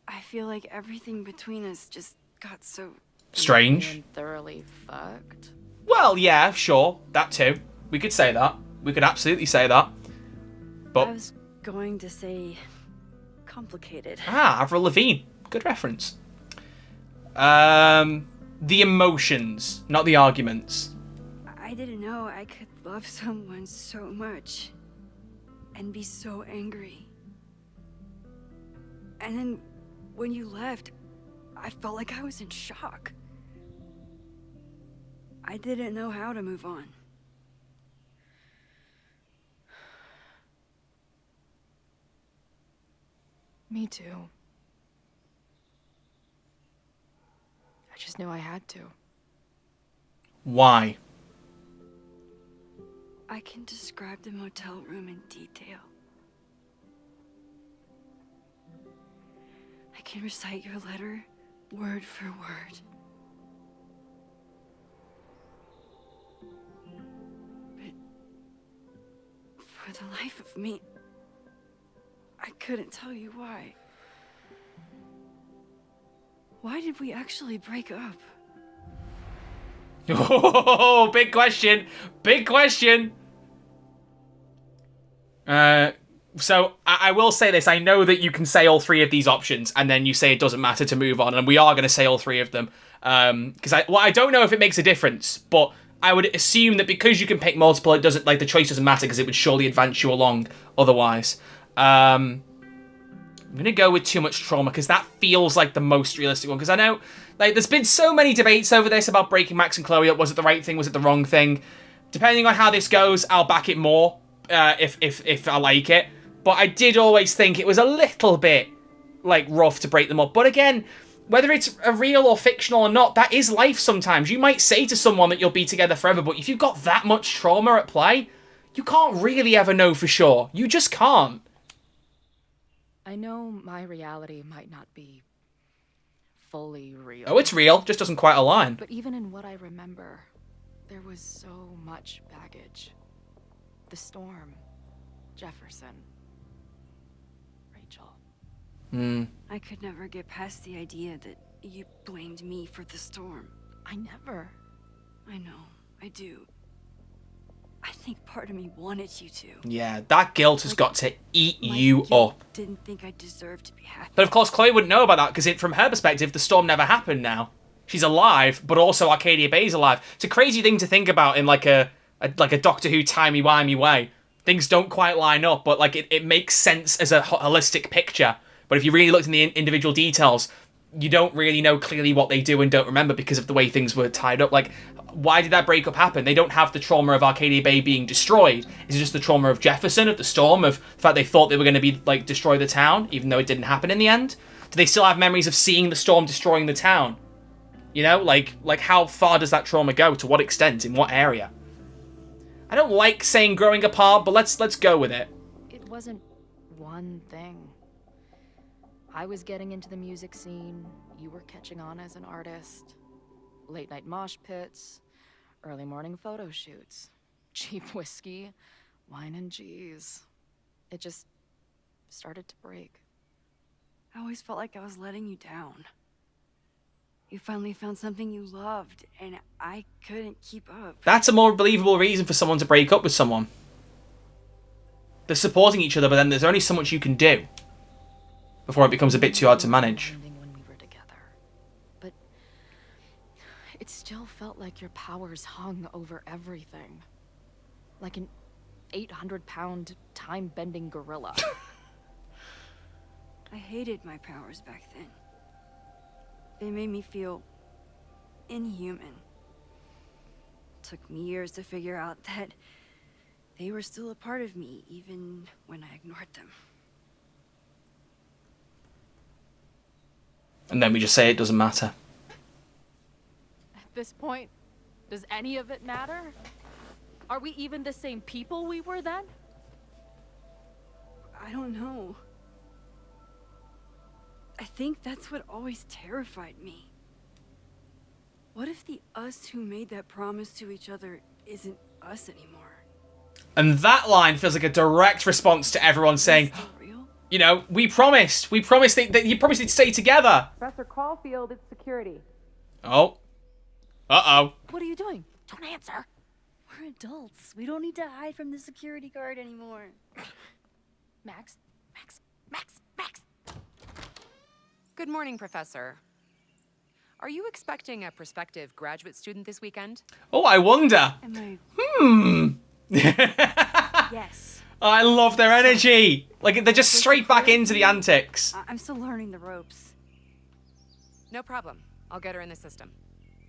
D: I feel like everything between us just got so...
A: strange.
J: And thoroughly fucked.
A: Well, yeah, sure. That too. We could say that. We could absolutely say that. But...
D: I was going to say... complicated.
A: Avril Lavigne. Good reference. The emotions, not the arguments.
D: I didn't know I could love someone so much and be so angry. And then when you left, I felt like I was in shock. I didn't know how to move on.
J: Me too. I just knew I had to.
A: Why?
D: I can describe the motel room in detail. I can recite your letter word for word. But for the life of me, I couldn't tell you why. Why did we actually break up?
A: Oh, big question. Big question. So I will say this. I know that you can say all three of these options, and then you say it doesn't matter to move on, and we are going to say all three of them. Because I don't know if it makes a difference, but I would assume that because you can pick multiple, it doesn't, like, the choice doesn't matter because it would surely advance you along otherwise. I'm going to go with too much trauma because that feels like the most realistic one. Because I know, like, there's been so many debates over this about breaking Max and Chloe up. Was it the right thing? Was it the wrong thing? Depending on how this goes, I'll back it more if I like it. But I did always think it was a little bit, like, rough to break them up. But again, whether it's a real or fictional or not, that is life sometimes. You might say to someone that you'll be together forever, but if you've got that much trauma at play, you can't really ever know for sure. You just can't.
J: I know my reality might not be fully real.
A: Oh, it's real, just doesn't quite align.
J: But even in what I remember, there was so much baggage. The storm, Jefferson, Rachel.
D: I could never get past the idea that you blamed me for the storm.
J: I never.
D: I know, I do. I think part of me wanted you to.
A: Yeah, that guilt has got to eat you up.
D: Didn't think I deserved to be happy.
A: But of course, Chloe wouldn't know about that because from her perspective, the storm never happened now. She's alive, but also Arcadia Bay's alive. It's a crazy thing to think about in like a Doctor Who timey-wimey way. Things don't quite line up, but like it makes sense as a holistic picture. But if you really looked in the individual details, you don't really know clearly what they do and don't remember because of the way things were tied up. Like, why did that breakup happen? They don't have the trauma of Arcadia Bay being destroyed. Is it just the trauma of Jefferson, of the storm, of the fact they thought they were going to be, like, destroy the town, even though it didn't happen in the end? Do they still have memories of seeing the storm destroying the town? You know, like how far does that trauma go? To what extent? In what area? I don't like saying growing apart, but let's go with it.
J: It wasn't one thing. I was getting into the music scene, you were catching on as an artist. Late night mosh pits, early morning photo shoots, cheap whiskey, wine and cheese. It just started to break.
D: I always felt like I was letting you down. You finally found something you loved, and I couldn't keep up.
A: That's a more believable reason for someone to break up with someone. They're supporting each other, but then there's only so much you can do before it becomes a bit too hard to manage.
J: When we were together. But it still felt like your powers hung over everything. Like an 800-pound time-bending gorilla.
D: I hated my powers back then. They made me feel inhuman. Took me years to figure out that they were still a part of me, even when I ignored them.
A: And then we just say it doesn't matter.
J: At this point, does any of it matter? Are we even the same people we were then?
D: I don't know. I think that's what always terrified me. What if the us who made that promise to each other isn't us anymore?
A: And that line feels like a direct response to everyone saying, you know, we promised that you promised they'd stay together.
R: Professor Caulfield, it's security.
A: Oh. Uh-oh.
D: What are you doing? Don't answer. We're adults. We don't need to hide from the security guard anymore.
J: Max?
L: Good morning, Professor. Are you expecting a prospective graduate student this weekend?
A: Oh, I wonder.
D: Yes.
A: I love their energy. Like, they're just straight back into the antics.
D: I'm still learning the ropes.
L: No problem. I'll get her in the system.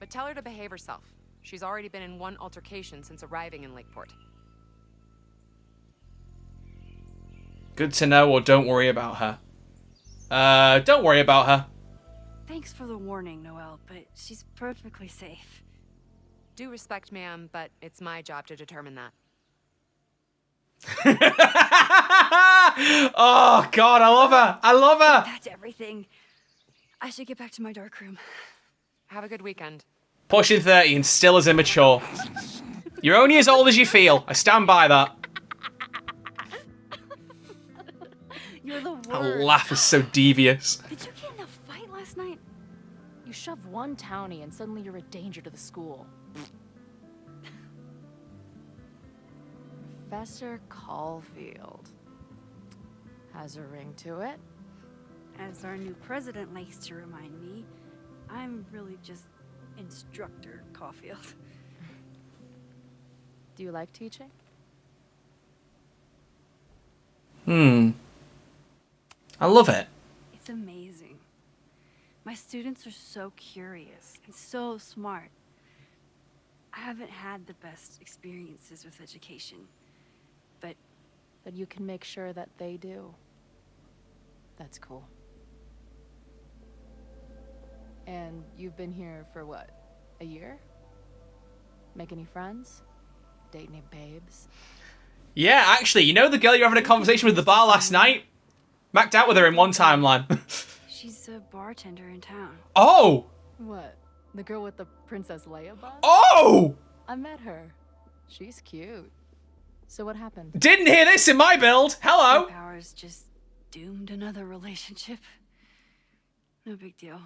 L: But tell her to behave herself. She's already been in one altercation since arriving in Lakeport.
A: Good to know, or don't worry about her. Don't worry about her.
D: Thanks for the warning, Noelle, but she's perfectly safe.
L: Due respect, ma'am, but it's my job to determine that.
A: Oh, God, I love her.
D: That's everything. I should get back to my dark room.
L: Have a good weekend.
A: Pushing 30 and still as immature. You're only as old as you feel. I stand by that.
D: You're the worst.
A: That laugh is so devious.
D: Did you get in a fight last night?
J: You shove one townie and suddenly you're a danger to the school. Professor Caulfield. Has a ring to it.
D: As our new president likes to remind me, I'm really just Instructor Caulfield.
J: Do you like teaching?
A: I love it.
D: It's amazing. My students are so curious and so smart. I haven't had the best experiences with education, but
J: you can make sure that they do. That's cool. And you've been here for what? A year? Make any friends? Date any babes?
A: Yeah, actually, you know the girl you were having a conversation with at the bar last night? Macked out with her in one timeline.
D: she's a bartender in town.
A: Oh!
J: What? The girl with the Princess Leia bun?
A: Oh!
J: I met her. She's cute. So what happened?
A: Didn't hear this in my build! Hello!
D: My powers just doomed another relationship. No big deal.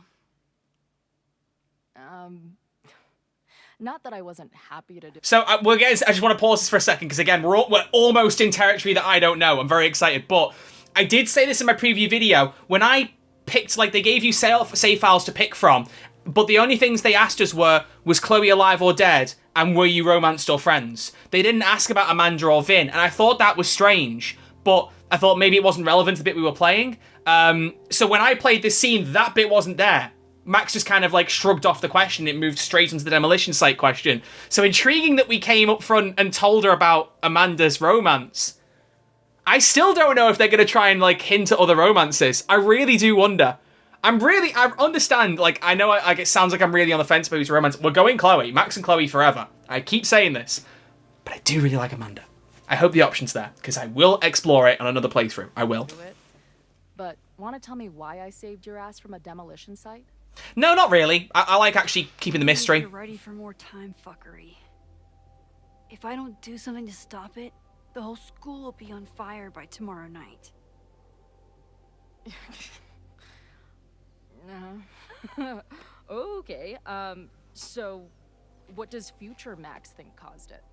J: Not that I wasn't happy to do.
A: So, I just want to pause this for a second, because again, we're almost in territory that I don't know. I'm very excited, but I did say this in my preview video. When I picked, like, they gave you save files to pick from, but the only things they asked us was Chloe alive or dead, and were you romanced or friends? They didn't ask about Amanda or Vin, and I thought that was strange, but I thought maybe it wasn't relevant to the bit we were playing. So when I played this scene, that bit wasn't there. Max just kind of like shrugged off the question. It moved straight into the demolition site question. So intriguing that we came up front and told her about Amanda's romance. I still don't know if they're going to try and like hint at other romances. I really do wonder. I understand, like, I know like it sounds like I'm really on the fence about who's romance. We're going Chloe. Max and Chloe forever. I keep saying this. But I do really like Amanda. I hope the option's there, because I will explore it on another playthrough. I will.
J: But want to tell me why I saved your ass from a demolition site?
A: No, not really. I like actually keeping the mystery.
D: You're ready for more time fuckery. If I don't do something to stop it, the whole school will be on fire by tomorrow night.
J: Okay, so what does future Max think caused it?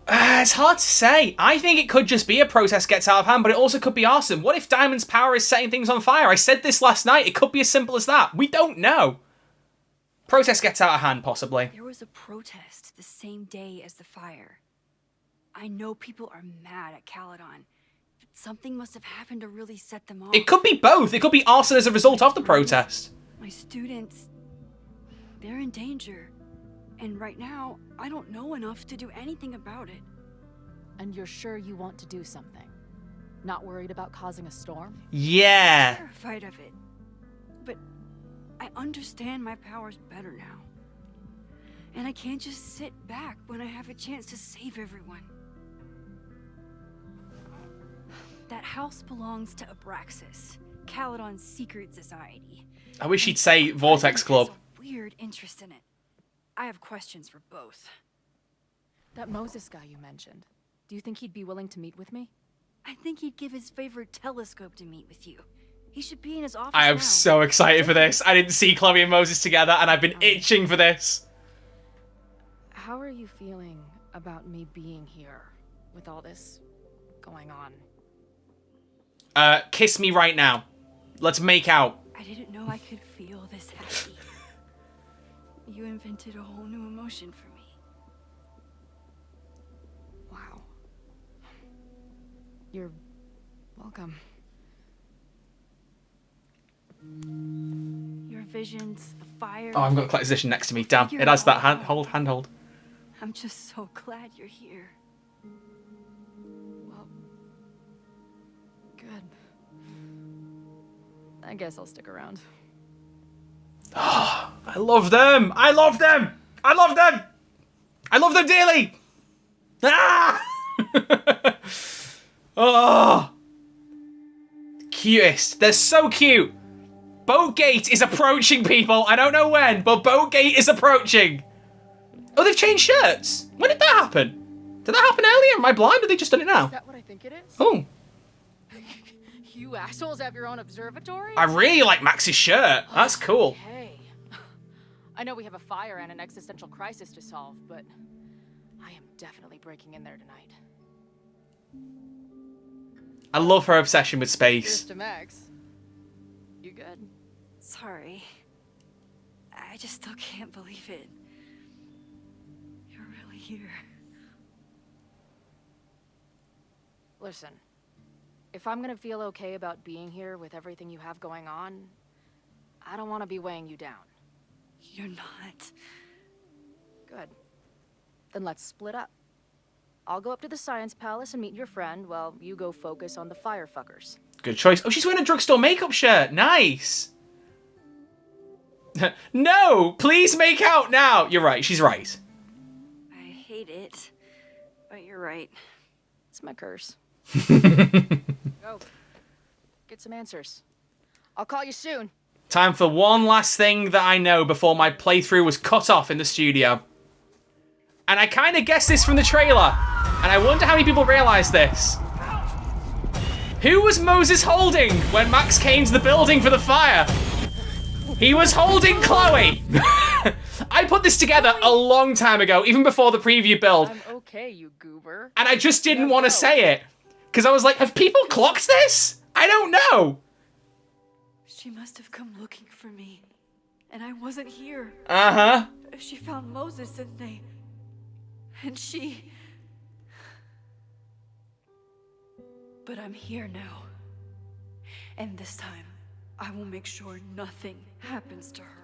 A: It's hard to say. I think it could just be a protest gets out of hand, but it also could be arson. What if Diamond's power is setting things on fire? I said this last night. It could be as simple as that. We don't know. Protest gets out of hand, possibly.
D: There was a protest the same day as the fire. I know people are mad at Caledon, but something must have happened to really set them off.
A: It could be both. It could be arson as a result of the protest.
D: My students, they're in danger. And right now, I don't know enough to do anything about it.
J: And you're sure you want to do something? Not worried about causing a storm?
A: Yeah.
D: I'm terrified of it. But I understand my powers better now. And I can't just sit back when I have a chance to save everyone. That house belongs to Abraxas, Caledon's secret society.
A: I wish he'd say Vortex Club.
D: Weird interest in it. I have questions for both.
J: That Moses guy you mentioned, do you think he'd be willing to meet with me?
D: I think he'd give his favorite telescope to meet with you. He should be in his office
A: I am
D: now.
A: so excited for this. I didn't see Chloe and Moses together, and I've been itching for this.
J: How are you feeling about me being here with all this going on?
A: Kiss me right now. Let's make out.
D: I didn't know I could feel this happy. You invented a whole new emotion for me.
J: Wow. You're welcome.
D: Your visions, the fire.
A: Oh, I've got the collector's edition next to me. Damn, it has that handhold.
D: I'm just so glad you're here.
J: Well, good. I guess I'll stick around.
A: Oh, I love them. I love them. I love them. I love them dearly. Ah! Oh, cutest. They're so cute. Boatgate is approaching, people. I don't know when, but Boatgate is approaching. Oh, they've changed shirts. When did that happen? Did that happen earlier? Am I blind, or they just done it now?
J: Is that what I think it is?
A: Oh.
J: You assholes have your own observatory?
A: I really like Max's shirt. That's cool.
J: Hey. I know we have a fire and an existential crisis to solve, but I am definitely breaking in there tonight.
A: I love her obsession with space.
J: Cheers to Max. You good?
D: Sorry. I just still can't believe it. You're really here.
J: Listen, if I'm gonna feel okay about being here with everything you have going on, I don't want to be weighing you down.
D: You're not.
J: Good. Then let's split up. I'll go up to the Science Palace and meet your friend while you go focus on the firefuckers.
A: Good choice. Oh, she's wearing a drugstore makeup shirt. Nice. No, please make out now. You're right. She's right.
D: I hate it, but you're right.
J: It's my curse. Go. Get some answers. I'll call you soon.
A: Time for one last thing that I know before my playthrough was cut off in the studio. And I kind of guessed this from the trailer. And I wonder how many people realize this. Who was Moses holding when Max came to the building for the fire? He was holding Chloe. I put this together a long time ago, even before the preview build.
J: I'm okay, you goober.
A: And I just didn't want to say it. Because I was like, have people clocked this? I don't know.
D: She must have come looking for me, and I wasn't here.
A: Uh-huh.
D: She found Moses, and she... But I'm here now. And this time, I will make sure nothing happens to her.